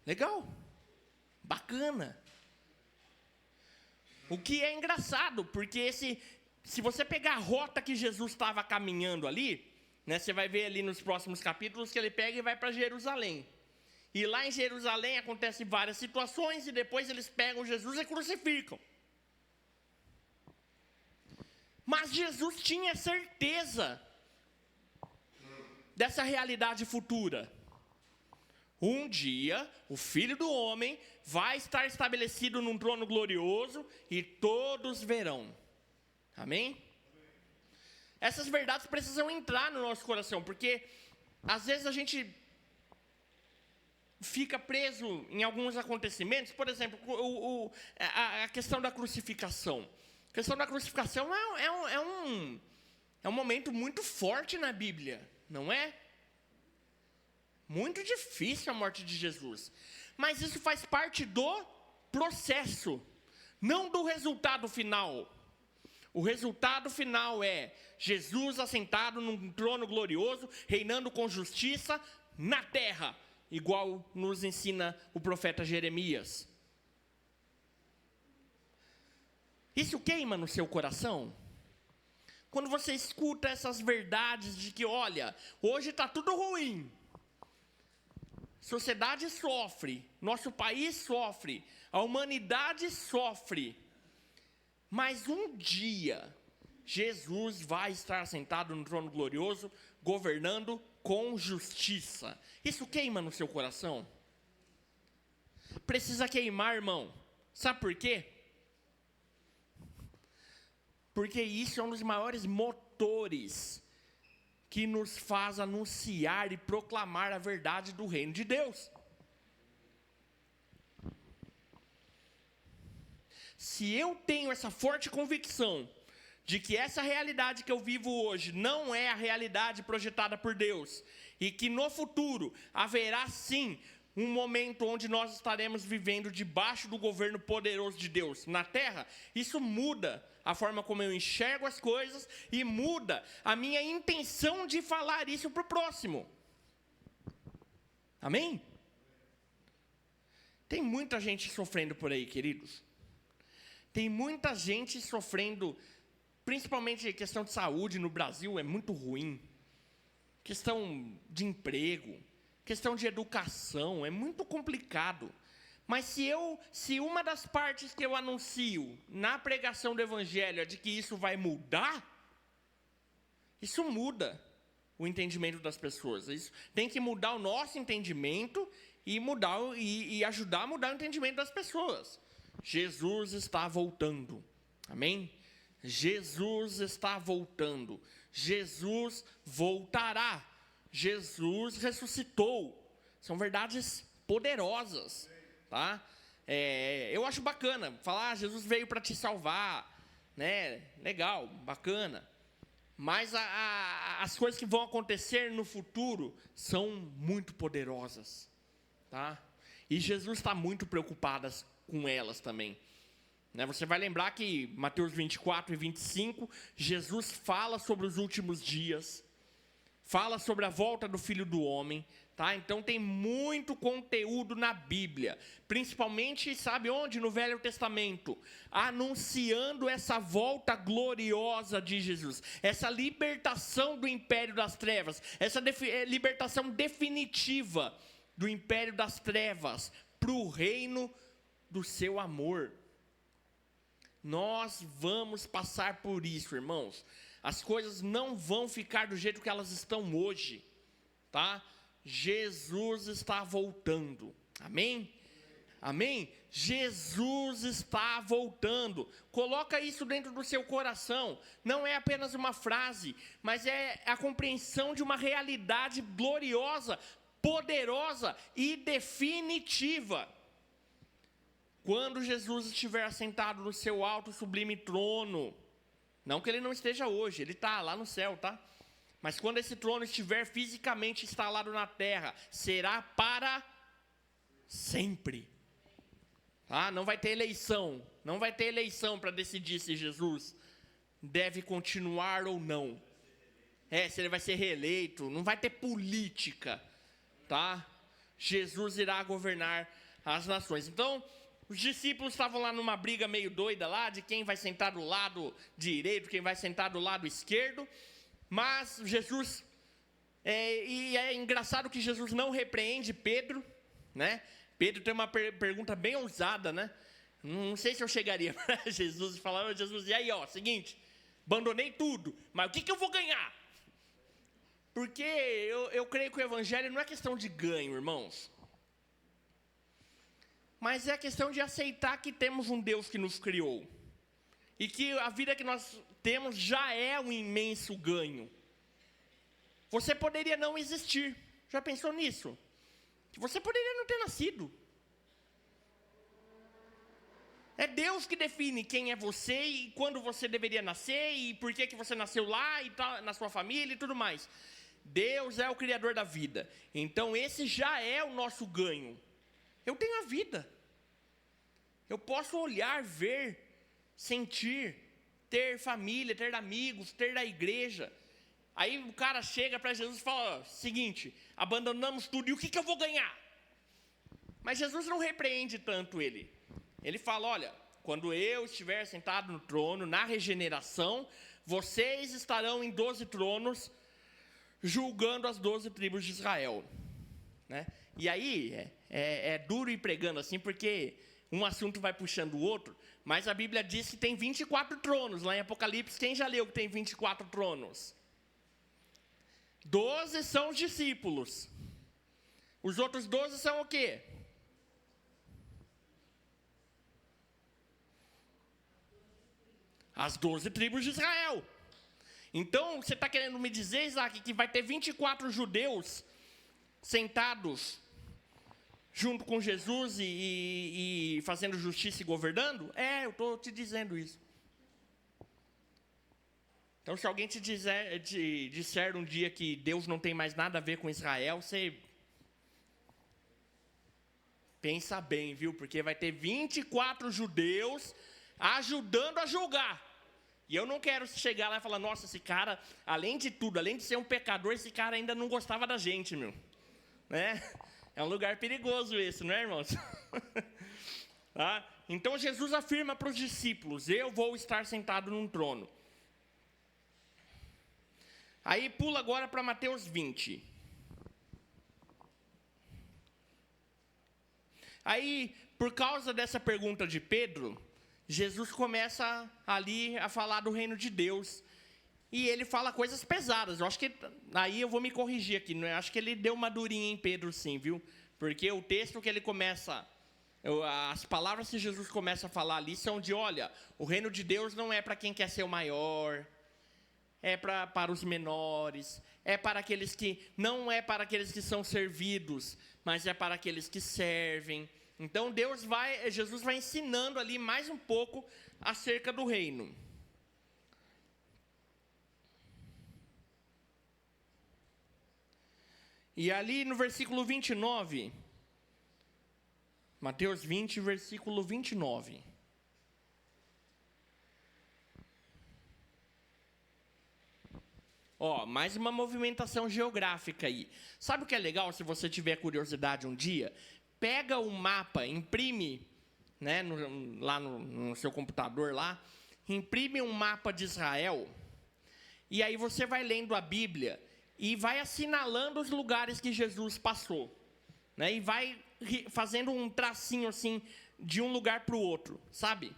Legal, bacana. O que é engraçado, porque se você pegar a rota que Jesus estava caminhando ali, né, você vai ver ali nos próximos capítulos que ele pega e vai para Jerusalém. E lá em Jerusalém acontecem várias situações e depois eles pegam Jesus e crucificam. Mas Jesus tinha certeza dessa realidade futura. Um dia, o Filho do Homem vai estar estabelecido num trono glorioso e todos verão. Amém? Essas verdades precisam entrar no nosso coração, porque às vezes a gente fica preso em alguns acontecimentos. Por exemplo, a questão da crucificação. A questão da crucificação é um momento muito forte na Bíblia, não é? Muito difícil a morte de Jesus. Mas isso faz parte do processo, não do resultado final. O resultado final é Jesus assentado num trono glorioso, reinando com justiça na terra, igual nos ensina o profeta Jeremias. Isso queima no seu coração? Quando você escuta essas verdades de que, olha, hoje está tudo ruim. Sociedade sofre, nosso país sofre, a humanidade sofre. Mas um dia, Jesus vai estar sentado no trono glorioso, governando com justiça. Isso queima no seu coração? Precisa queimar, irmão. Sabe por quê? Porque isso é um dos maiores motores que nos faz anunciar e proclamar a verdade do reino de Deus. Se eu tenho essa forte convicção de que essa realidade que eu vivo hoje não é a realidade projetada por Deus, e que no futuro haverá sim um momento onde nós estaremos vivendo debaixo do governo poderoso de Deus na terra, isso muda a forma como eu enxergo as coisas e muda a minha intenção de falar isso para o próximo. Amém? Tem muita gente sofrendo por aí, queridos. Tem muita gente sofrendo, principalmente questão de saúde no Brasil, é muito ruim. Questão de emprego, questão de educação, é muito complicado. Mas se uma das partes que eu anuncio na pregação do Evangelho é de que isso vai mudar, isso muda o entendimento das pessoas. Isso tem que mudar o nosso entendimento e ajudar a mudar o entendimento das pessoas. Jesus está voltando. Amém? Jesus está voltando. Jesus voltará. Jesus ressuscitou. São verdades poderosas. Tá? Eu acho bacana falar, Jesus veio para te salvar, né? Legal, bacana. Mas as coisas que vão acontecer no futuro são muito poderosas, tá? E Jesus está muito preocupado com elas também. Né? Você vai lembrar que Mateus 24 e 25, Jesus fala sobre os últimos dias, fala sobre a volta do Filho do Homem. Tá? Então tem muito conteúdo na Bíblia, principalmente, sabe onde? No Velho Testamento, anunciando essa volta gloriosa de Jesus, essa libertação do império das trevas, essa libertação definitiva do império das trevas para o reino do seu amor. Nós vamos passar por isso, irmãos. As coisas não vão ficar do jeito que elas estão hoje, tá? Jesus está voltando. Amém? Amém? Jesus está voltando. Coloca isso dentro do seu coração. Não é apenas uma frase, mas é a compreensão de uma realidade gloriosa, poderosa e definitiva. Quando Jesus estiver assentado no seu alto e sublime trono, não que ele não esteja hoje, ele está lá no céu, tá? Mas quando esse trono estiver fisicamente instalado na terra, será para sempre. Ah, não vai ter eleição. Não vai ter eleição para decidir se Jesus deve continuar ou não. Se ele vai ser reeleito. Não vai ter política. Tá? Jesus irá governar as nações. Então, os discípulos estavam lá numa briga meio doida lá, de quem vai sentar do lado direito, quem vai sentar do lado esquerdo. Mas Jesus, e é engraçado que Jesus não repreende Pedro, né? Pedro tem uma pergunta bem ousada, né? Não sei se eu chegaria para Jesus e falar, Jesus, e aí, seguinte, abandonei tudo, mas o que eu vou ganhar? Porque eu creio que o Evangelho não é questão de ganho, irmãos. Mas é questão de aceitar que temos um Deus que nos criou. E que a vida que nós temos já é um imenso ganho. Você poderia não existir. Já pensou nisso? Você poderia não ter nascido. É Deus que define quem é você e quando você deveria nascer e por que você nasceu lá e tal, na sua família e tudo mais. Deus é o criador da vida. Então esse já é o nosso ganho. Eu tenho a vida. Eu posso olhar, ver, sentir, ter família, ter amigos, ter da igreja. Aí o cara chega para Jesus e fala, seguinte, abandonamos tudo, e o que eu vou ganhar? Mas Jesus não repreende tanto ele. Ele fala, olha, quando eu estiver sentado no trono, na regeneração, vocês estarão em 12 tronos, julgando as 12 tribos de Israel. Né? E aí, é duro ir pregando assim, porque um assunto vai puxando o outro, mas a Bíblia diz que tem 24 tronos, lá em Apocalipse, quem já leu que tem 24 tronos? 12 são os discípulos, os outros 12 são o quê? As 12 tribos de Israel. Então, você está querendo me dizer, Isaac, que vai ter 24 judeus sentados junto com Jesus e fazendo justiça e governando? Eu estou te dizendo isso. Então, se alguém te disser um dia que Deus não tem mais nada a ver com Israel, você Pensa bem, viu? Porque vai ter 24 judeus ajudando a julgar. E eu não quero chegar lá e falar, nossa, esse cara, além de tudo, além de ser um pecador, esse cara ainda não gostava da gente, meu. Né? É um lugar perigoso esse, não é, irmãos? Tá? Então Jesus afirma para os discípulos, eu vou estar sentado num trono. Aí pula agora para Mateus 20. Aí, por causa dessa pergunta de Pedro, Jesus começa ali a falar do reino de Deus. E ele fala coisas pesadas. Eu acho que, aí eu vou me corrigir aqui, não é? Acho que ele deu uma durinha em Pedro sim, viu? Porque o texto que ele começa, as palavras que Jesus começa a falar ali são de, olha, o reino de Deus não é para quem quer ser o maior, é para os menores, é para aqueles que, não é para aqueles que são servidos, mas é para aqueles que servem. Então Jesus vai ensinando ali mais um pouco acerca do reino. E ali no versículo 29, Mateus 20, versículo 29. Ó, mais uma movimentação geográfica aí. Sabe o que é legal, se você tiver curiosidade um dia? Pega o mapa, imprime, né, lá no seu computador lá, imprime um mapa de Israel, e aí você vai lendo a Bíblia, e vai assinalando os lugares que Jesus passou, né, e vai fazendo um tracinho assim, de um lugar para o outro, sabe?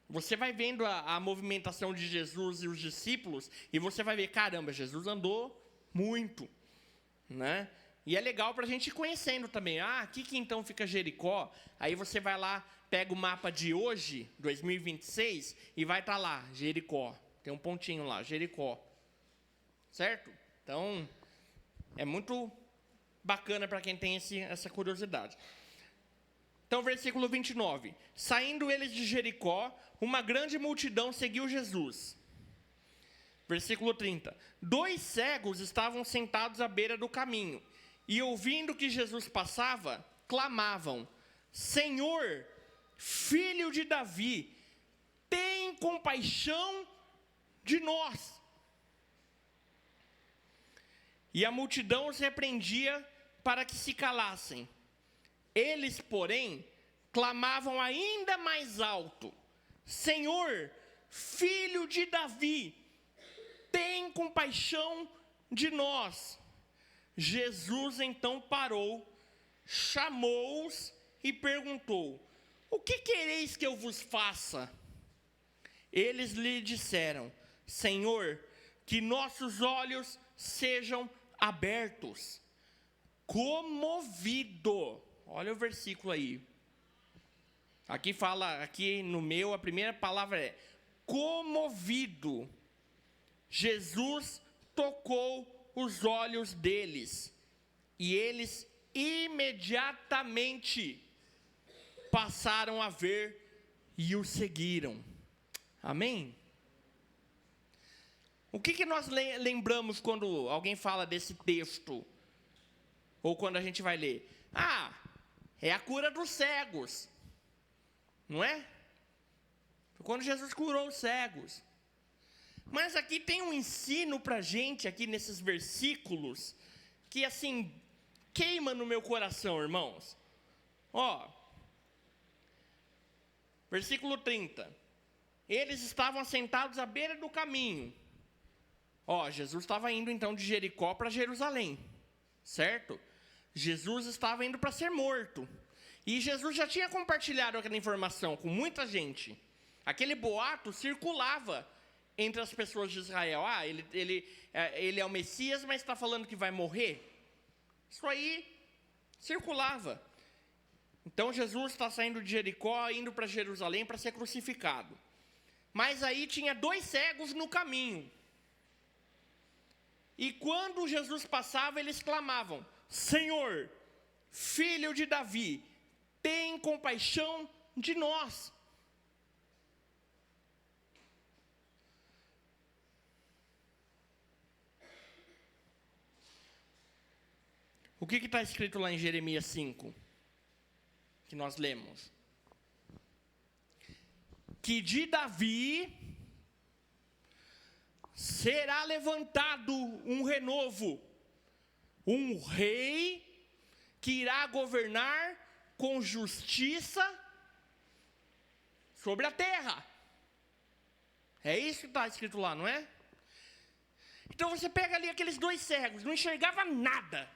Você vai vendo a movimentação de Jesus e os discípulos, e você vai ver, caramba, Jesus andou muito, né? E é legal para a gente ir conhecendo também. Ah, aqui que então fica Jericó. Aí você vai lá, pega o mapa de hoje, 2026, e vai estar lá, Jericó. Tem um pontinho lá, Jericó. Certo? Então, é muito bacana para quem tem essa curiosidade. Então, versículo 29. Saindo eles de Jericó, uma grande multidão seguiu Jesus. Versículo 30. 2 cegos estavam sentados à beira do caminho, e ouvindo que Jesus passava, clamavam, Senhor, Filho de Davi, tem compaixão de nós. E a multidão os repreendia para que se calassem. Eles, porém, clamavam ainda mais alto, Senhor, Filho de Davi, tem compaixão de nós. Jesus então parou, chamou-os e perguntou, o que quereis que eu vos faça? Eles lhe disseram, Senhor, que nossos olhos sejam abertos. Comovido, olha o versículo aí. Aqui fala, aqui no meu, a primeira palavra é comovido. Jesus tocou os olhos deles, e eles imediatamente passaram a ver e o seguiram. Amém? O que nós lembramos quando alguém fala desse texto? Ou quando a gente vai ler? Ah, é a cura dos cegos. Não é? Foi quando Jesus curou os cegos. Mas aqui tem um ensino para a gente, aqui nesses versículos, que assim, queima no meu coração, irmãos. Ó, versículo 30. Eles estavam assentados à beira do caminho. Ó, Jesus estava indo então de Jericó para Jerusalém, certo? Jesus estava indo para ser morto. E Jesus já tinha compartilhado aquela informação com muita gente. Aquele boato circulava entre as pessoas de Israel. Ah, ele é o Messias, mas está falando que vai morrer. Isso aí circulava. Então Jesus está saindo de Jericó, indo para Jerusalém para ser crucificado. Mas aí tinha 2 cegos no caminho. E quando Jesus passava, eles clamavam, Senhor, Filho de Davi, tem compaixão de nós. O que está escrito lá em Jeremias 5? que nós lemos. Que de Davi será levantado um renovo, um rei que irá governar com justiça sobre a terra. É isso que está escrito lá, não é? Então você pega ali aqueles 2 cegos, não enxergava nada,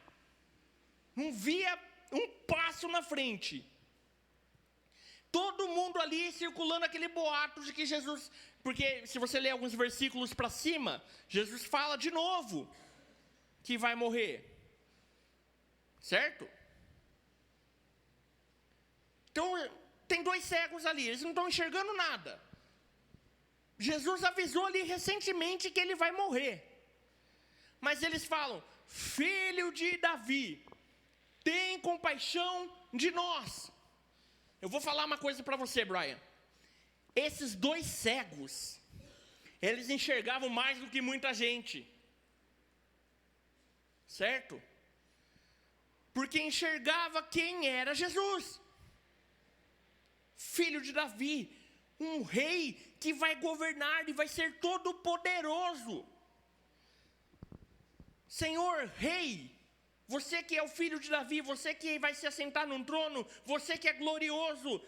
não via um passo na frente. Todo mundo ali circulando aquele boato de que Jesus... Porque se você ler alguns versículos para cima, Jesus fala de novo que vai morrer. Certo? Então, tem 2 cegos ali, eles não estão enxergando nada. Jesus avisou ali recentemente que ele vai morrer. Mas eles falam, filho de Davi, tem compaixão de nós. Eu vou falar uma coisa para você, Brian. Esses 2 cegos, eles enxergavam mais do que muita gente. Certo? Porque enxergava quem era Jesus. Filho de Davi, um rei que vai governar e vai ser todo poderoso. Senhor, rei, você que é o filho de Davi, você que vai se assentar num trono, você que é glorioso,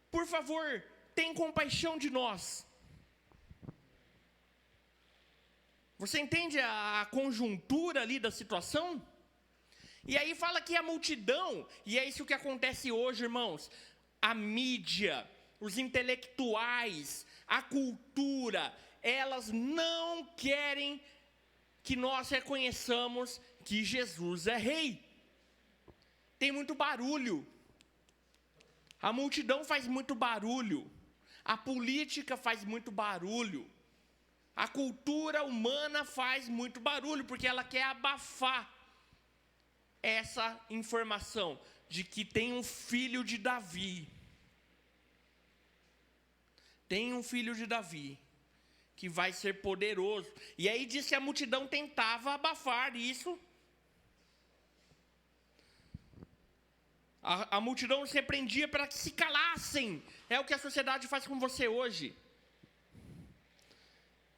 por favor, tem compaixão de nós. Você entende a conjuntura ali da situação? E aí fala que a multidão, e é isso que acontece hoje, irmãos, a mídia, os intelectuais, a cultura, elas não querem que nós reconheçamos que Jesus é rei. Tem muito barulho. A multidão faz muito barulho. A política faz muito barulho. A cultura humana faz muito barulho, porque ela quer abafar essa informação de que tem um filho de Davi. Tem um filho de Davi que vai ser poderoso. E aí diz que a multidão tentava abafar isso. A multidão se repreendia para que se calassem. É o que a sociedade faz com você hoje.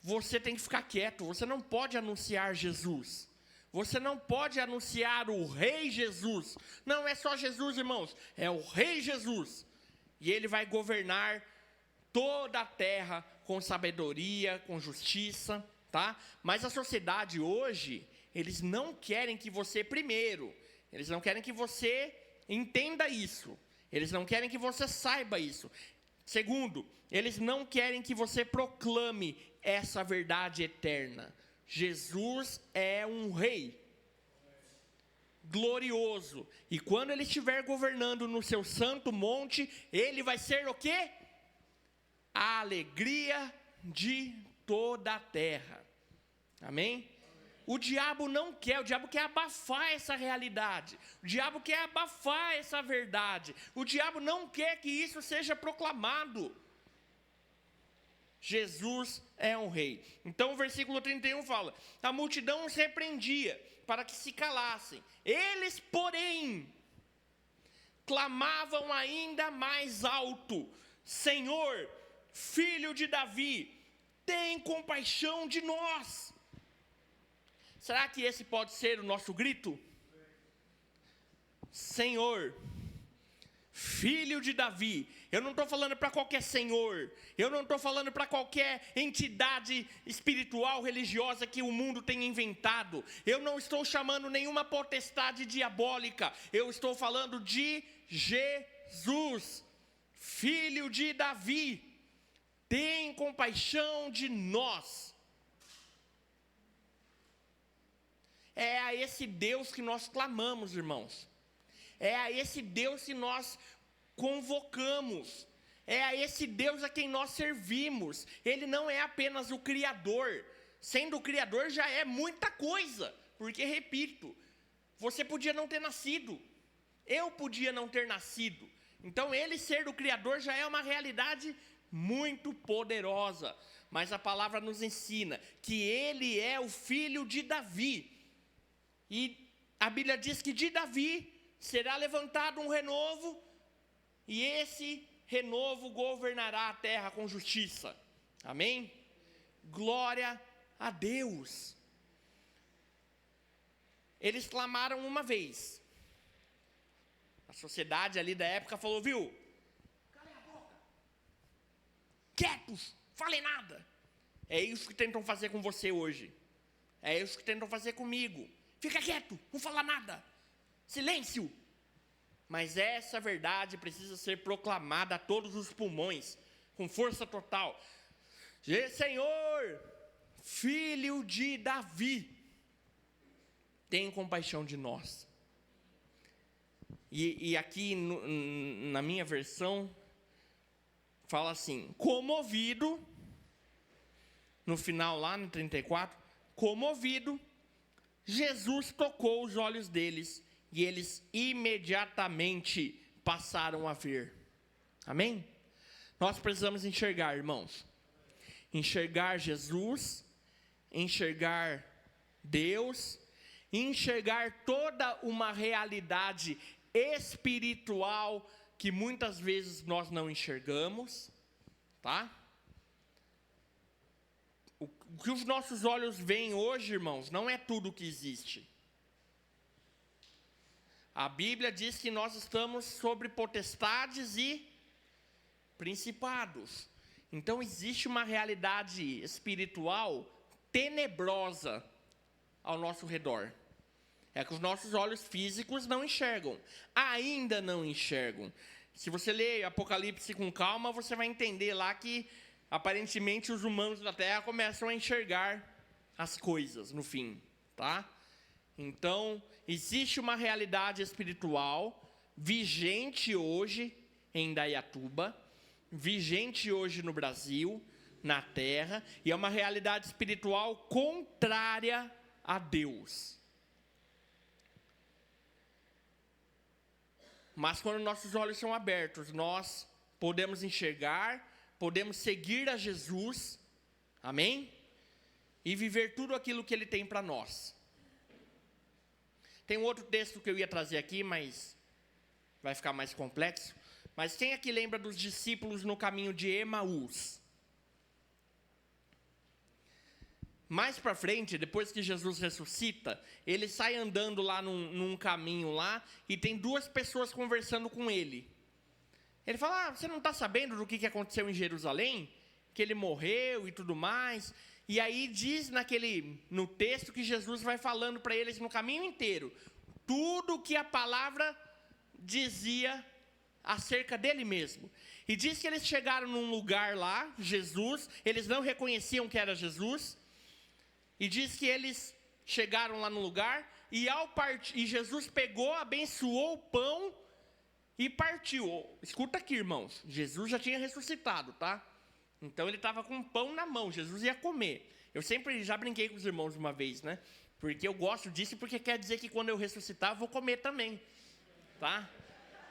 Você tem que ficar quieto. Você não pode anunciar Jesus. Você não pode anunciar o Rei Jesus. Não é só Jesus, irmãos. É o Rei Jesus. E ele vai governar toda a terra com sabedoria, com justiça, tá? Mas a sociedade hoje, eles não querem que você, primeiro, eles não querem que você entenda isso. Eles não querem que você saiba isso. Segundo, eles não querem que você proclame essa verdade eterna. Jesus é um rei glorioso. E quando ele estiver governando no seu santo monte, ele vai ser o quê? A alegria de toda a terra. Amém? O diabo não quer, o diabo quer abafar essa realidade. O diabo quer abafar essa verdade. O diabo não quer que isso seja proclamado. Jesus é um rei. Então o versículo 31 fala: a multidão os repreendia para que se calassem. Eles, porém, clamavam ainda mais alto: Senhor, filho de Davi, tem compaixão de nós. Será que esse pode ser o nosso grito? Senhor, filho de Davi. Eu não estou falando para qualquer senhor. Eu não estou falando para qualquer entidade espiritual, religiosa que o mundo tenha inventado. Eu não estou chamando nenhuma potestade diabólica. Eu estou falando de Jesus, filho de Davi. Tem compaixão de nós. É a esse Deus que nós clamamos, irmãos. É a esse Deus que nós convocamos. É a esse Deus a quem nós servimos. Ele não é apenas o Criador. Sendo o Criador já é muita coisa. Porque, repito, você podia não ter nascido. Eu podia não ter nascido. Então, ele ser o Criador já é uma realidade muito poderosa. Mas a palavra nos ensina que ele é o filho de Davi. E a Bíblia diz que de Davi será levantado um renovo, e esse renovo governará a terra com justiça. Amém? Glória a Deus. Eles clamaram uma vez. A sociedade ali da época falou, viu? Calem a boca. Quietos, falem nada. É isso que tentam fazer com você hoje. É isso que tentam fazer comigo. Fica quieto, não fala nada. Silêncio. Mas essa verdade precisa ser proclamada a todos os pulmões, com força total. Senhor, filho de Davi, tem compaixão de nós. E aqui na minha versão, fala assim, comovido, no final lá no 34, comovido, Jesus tocou os olhos deles, e eles imediatamente passaram a ver. Amém? Nós precisamos enxergar, irmãos. Enxergar Jesus, enxergar Deus, enxergar toda uma realidade espiritual que muitas vezes nós não enxergamos, tá? O que os nossos olhos veem hoje, irmãos, não é tudo o que existe. A Bíblia diz que nós estamos sobre potestades e principados. Então existe uma realidade espiritual tenebrosa ao nosso redor. É que os nossos olhos físicos não enxergam. Ainda não enxergam. Se você ler Apocalipse com calma, você vai entender lá que aparentemente os humanos da Terra começam a enxergar as coisas no fim, tá? Então, existe uma realidade espiritual vigente hoje em Indaiatuba, vigente hoje no Brasil, na Terra, e é uma realidade espiritual contrária a Deus. Mas quando nossos olhos são abertos, nós podemos enxergar, podemos seguir a Jesus, amém? E viver tudo aquilo que Ele tem para nós. Tem um outro texto que eu ia trazer aqui, mas vai ficar mais complexo. Mas quem aqui lembra dos discípulos no caminho de Emaús? Mais para frente, depois que Jesus ressuscita, ele sai andando lá num caminho lá, e tem duas pessoas conversando com ele. Ele fala, você não está sabendo do que aconteceu em Jerusalém? Que ele morreu e tudo mais. E aí diz no texto que Jesus vai falando para eles no caminho inteiro, tudo o que a palavra dizia acerca dele mesmo. E diz que eles chegaram num lugar lá, Jesus, eles não reconheciam que era Jesus, e diz que eles chegaram lá no lugar, e Jesus pegou, abençoou o pão e partiu. Escuta aqui, irmãos, Jesus já tinha ressuscitado, tá? Então ele estava com um pão na mão, Jesus ia comer. Eu sempre já brinquei com os irmãos uma vez, né? Porque eu gosto disso, porque quer dizer que quando eu ressuscitar, eu vou comer também, tá?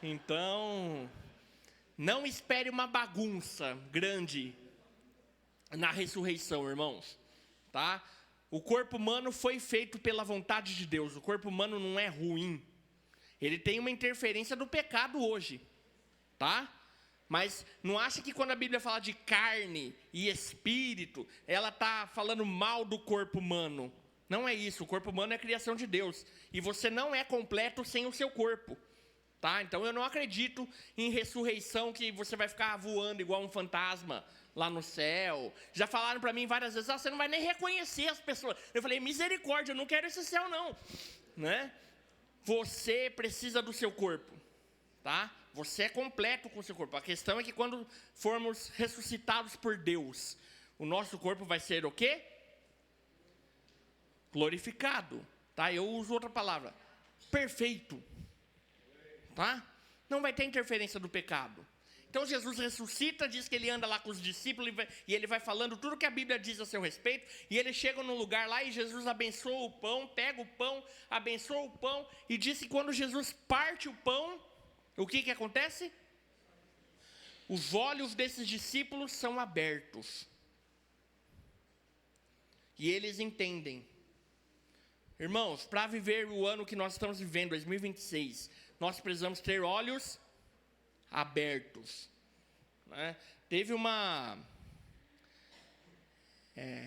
Então, não espere uma bagunça grande na ressurreição, irmãos, tá? O corpo humano foi feito pela vontade de Deus, o corpo humano não é ruim. Ele tem uma interferência do pecado hoje, tá? Mas não acha que quando a Bíblia fala de carne e espírito, ela está falando mal do corpo humano. Não é isso, o corpo humano é a criação de Deus. E você não é completo sem o seu corpo. Tá? Então eu não acredito em ressurreição, que você vai ficar voando igual um fantasma lá no céu. Já falaram para mim várias vezes, você não vai nem reconhecer as pessoas. Eu falei, misericórdia, eu não quero esse céu não. Né? Você precisa do seu corpo. Tá? Você é completo com o seu corpo. A questão é que quando formos ressuscitados por Deus, o nosso corpo vai ser o quê? Glorificado. Tá? Eu uso outra palavra. Perfeito. Tá? Não vai ter interferência do pecado. Então Jesus ressuscita, diz que ele anda lá com os discípulos e ele vai falando tudo que a Bíblia diz a seu respeito. E ele chega num lugar lá e Jesus abençoa o pão, pega o pão, abençoa o pão. E diz que quando Jesus parte o pão, o que acontece? Os olhos desses discípulos são abertos. E eles entendem. Irmãos, para viver o ano que nós estamos vivendo, 2026, nós precisamos ter olhos abertos. Né? Teve uma...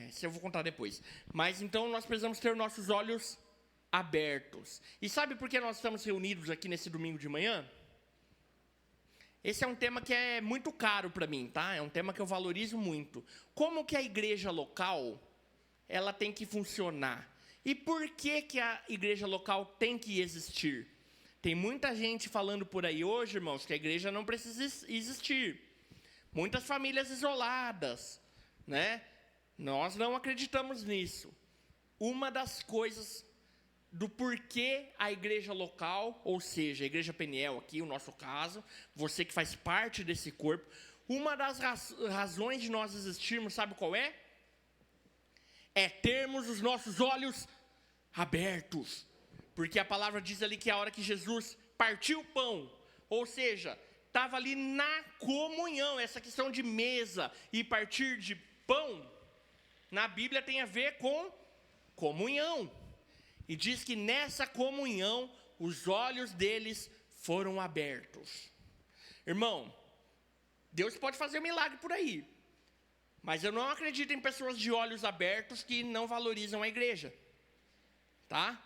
isso eu vou contar depois. Mas então nós precisamos ter nossos olhos abertos. E sabe por que nós estamos reunidos aqui nesse domingo de manhã? Esse é um tema que é muito caro para mim, tá? É um tema que eu valorizo muito. Como que a igreja local, ela tem que funcionar? E por que a igreja local tem que existir? Tem muita gente falando por aí hoje, irmãos, que a igreja não precisa existir. Muitas famílias isoladas, né? Nós não acreditamos nisso. Uma das coisas do porquê a igreja local, ou seja, a igreja Peniel aqui, o nosso caso, você que faz parte desse corpo, uma das razões de nós existirmos, sabe qual é? É termos os nossos olhos abertos. Porque a palavra diz ali que a hora que Jesus partiu o pão, ou seja, estava ali na comunhão, essa questão de mesa e partir de pão, na Bíblia tem a ver com comunhão. E diz que nessa comunhão, os olhos deles foram abertos. Irmão, Deus pode fazer um milagre por aí. Mas eu não acredito em pessoas de olhos abertos que não valorizam a igreja. Tá?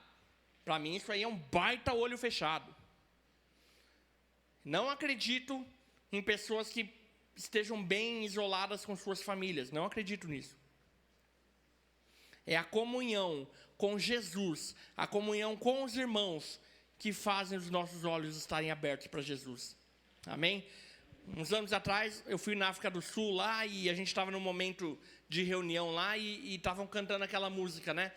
Para mim isso aí é um baita olho fechado. Não acredito em pessoas que estejam bem isoladas com suas famílias. Não acredito nisso. É a comunhão com Jesus, a comunhão com os irmãos, que fazem os nossos olhos estarem abertos para Jesus. Amém? Uns anos atrás, eu fui na África do Sul lá, e a gente estava num momento de reunião lá, e estavam cantando aquela música, né?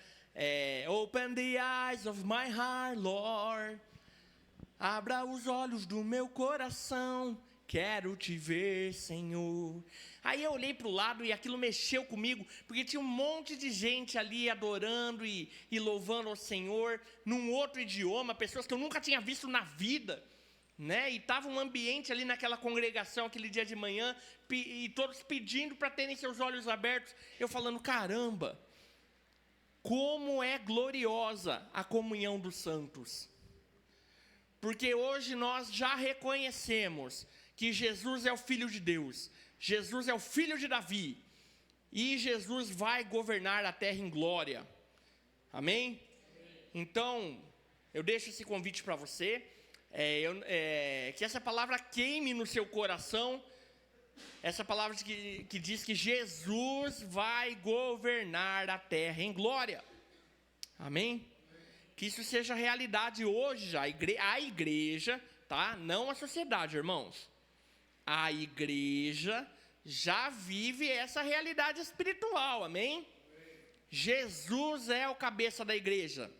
Open the eyes of my heart, Lord. Abra os olhos do meu coração, quero te ver, Senhor. Aí eu olhei para o lado e aquilo mexeu comigo, porque tinha um monte de gente ali adorando e louvando ao Senhor, num outro idioma, pessoas que eu nunca tinha visto na vida, né? E estava um ambiente ali naquela congregação, aquele dia de manhã, e todos pedindo para terem seus olhos abertos. Eu falando, caramba, como é gloriosa a comunhão dos santos. Porque hoje nós já reconhecemos que Jesus é o Filho de Deus, Jesus é o filho de Davi, e Jesus vai governar a terra em glória. Amém? Então, eu deixo esse convite para você, que essa palavra queime no seu coração, essa palavra que diz que Jesus vai governar a terra em glória. Amém? Que isso seja realidade hoje já, a igreja, tá? Não a sociedade, irmãos. A igreja já vive essa realidade espiritual, amém? Jesus é o cabeça da igreja.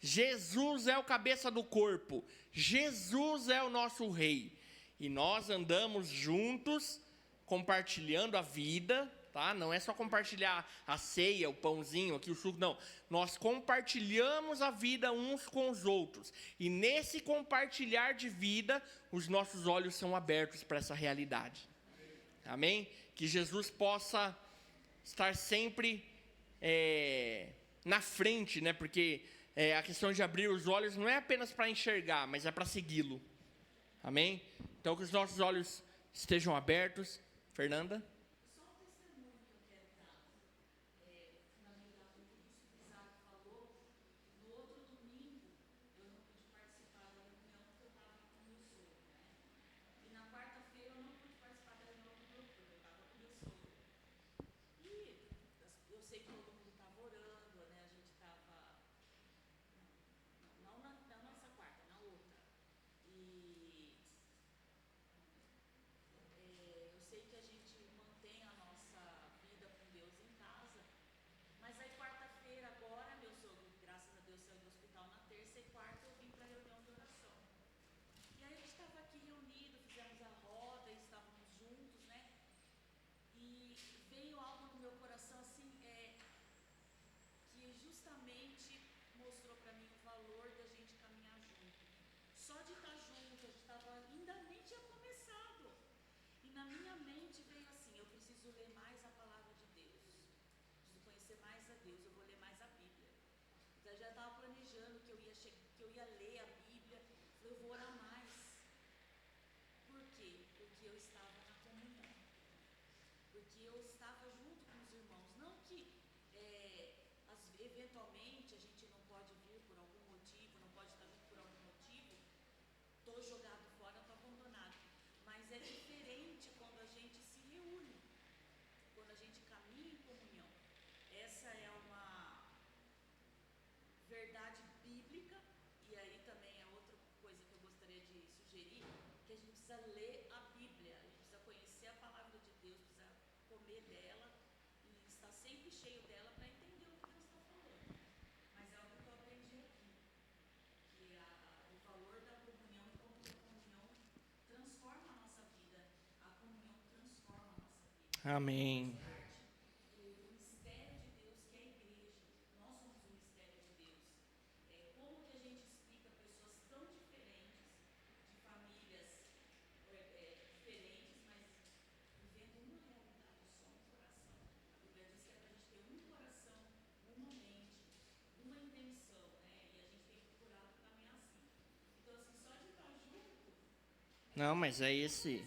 Jesus é o cabeça do corpo. Jesus é o nosso rei. E nós andamos juntos, compartilhando a vida, tá? Não é só compartilhar a ceia, o pãozinho aqui, o suco, não. Nós compartilhamos a vida uns com os outros. E nesse compartilhar de vida, os nossos olhos são abertos para essa realidade. Amém? Que Jesus possa estar sempre na frente, né? Porque a questão de abrir os olhos não é apenas para enxergar, mas é para segui-lo. Amém? Então que os nossos olhos estejam abertos. Fernanda? planejando que eu ia ler a Bíblia, eu vou orar mais. Por quê? eventualmente a gente não pode vir por algum motivo, não pode estar vindo por algum motivo, estou jogado fora, estou abandonado. Mas é diferente quando a gente se reúne, quando a gente caminha em comunhão. Essa é uma verdade bíblica, e aí também é outra coisa que eu gostaria de sugerir, que a gente precisa ler a Bíblia, a gente precisa conhecer a palavra de Deus, precisa comer dela e estar sempre cheio dela para entender o que Deus está falando. Mas é algo que eu aprendi aqui, que o valor da comunhão e como que a comunhão transforma a nossa vida, a comunhão transforma a nossa vida. Amém. O mistério de Deus que é a igreja, nós somos o mistério de Deus. Como que a gente explica pessoas tão diferentes, de famílias diferentes, mas vivendo uma realidade só no coração? A Bíblia diz que é para a gente ter um coração, uma mente, uma intenção, né? E a gente tem procurado caminhar assim. Então, assim, só de estar junto, Não, mas é esse.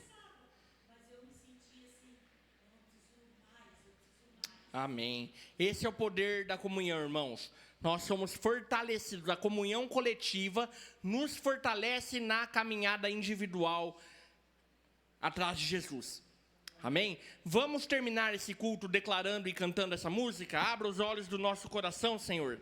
mas eu me senti assim, eu não preciso mais, eu preciso mais. Amém. Esse é o poder da comunhão, irmãos. Nós somos fortalecidos. A comunhão coletiva nos fortalece na caminhada individual atrás de Jesus. Amém? Vamos terminar esse culto declarando e cantando essa música? Abra os olhos do nosso coração, Senhor.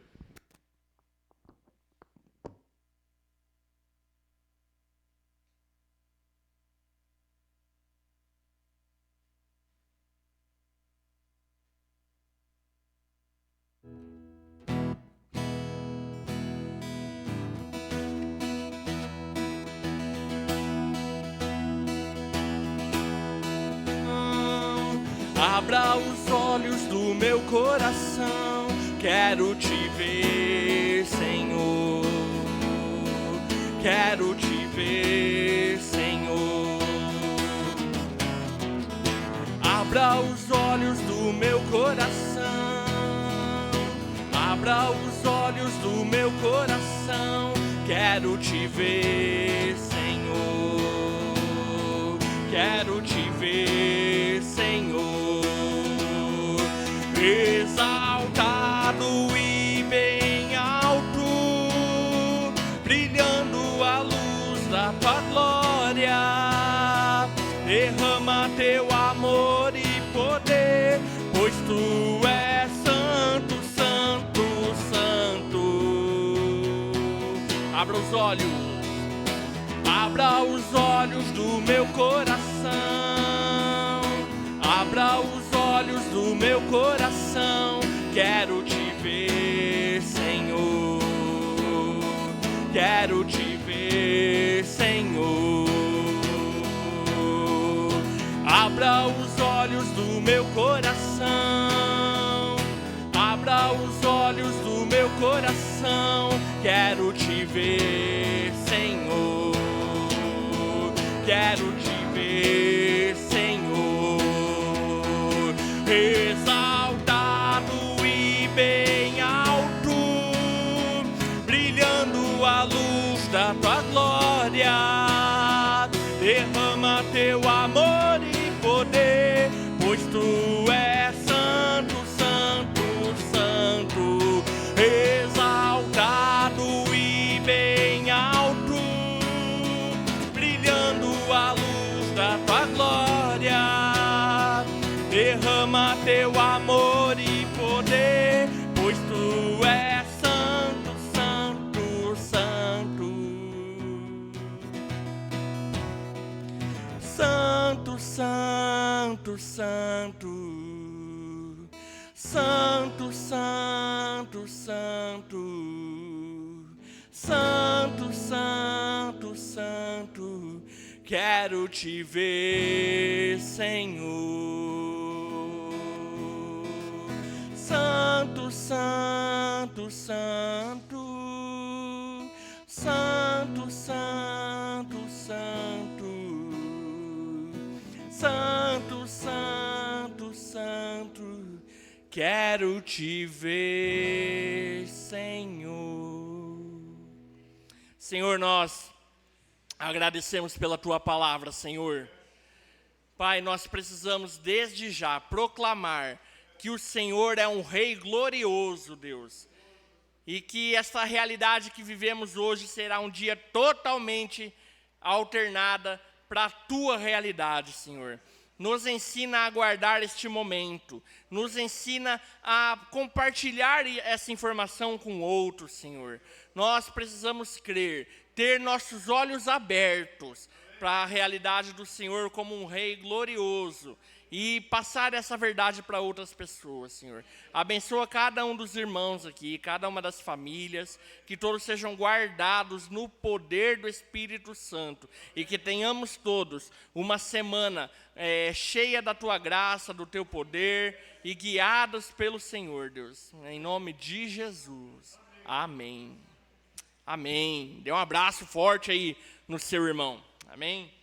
Abra os olhos do meu coração, quero te ver, Senhor. Quero te ver, Senhor. Abra os olhos do meu coração, abra os olhos do meu coração, quero te ver, Senhor. Quero te ver, Senhor. Exaltado e bem alto, brilhando a luz da tua glória. Derrama teu amor e poder, pois tu és santo, santo, santo. Abra os olhos, abra os olhos do meu coração, abra os olhos do meu coração, quero te ver, Senhor. Quero te ver, Senhor. Abra os olhos do meu coração, abra os olhos do meu coração, quero te ver, Senhor. Quero te ver, Senhor. Exaltado e bem alto, brilhando a luz da tua glória. Derrama teu amor e poder, pois tu és santo, santo, santo. Exaltado e bem alto, brilhando a luz da tua glória. Derrama teu amor e poder, pois tu és santo, santo, santo. Santo, santo, santo. Santo, santo, santo. Santo, santo, santo. Quero te ver, Senhor. Santo, santo, santo. Santo, santo, santo. Santo, santo, santo. Quero te ver, Senhor. Senhor, nós agradecemos pela tua palavra, Senhor. Pai, nós precisamos desde já proclamar que o Senhor é um Rei glorioso, Deus. e que essa realidade que vivemos hoje será um dia totalmente alternada para a tua realidade, Senhor. Nos ensina a guardar este momento, nos ensina a compartilhar essa informação com outros, Senhor. Nós precisamos crer, ter nossos olhos abertos para a realidade do Senhor como um Rei glorioso e passar essa verdade para outras pessoas, Senhor. Abençoa cada um dos irmãos aqui, cada uma das famílias, que todos sejam guardados no poder do Espírito Santo e que tenhamos todos uma semana cheia da Tua graça, do Teu poder e guiados pelo Senhor, Deus. Em nome de Jesus. Amém. Amém. Dê um abraço forte aí no seu irmão. Amém.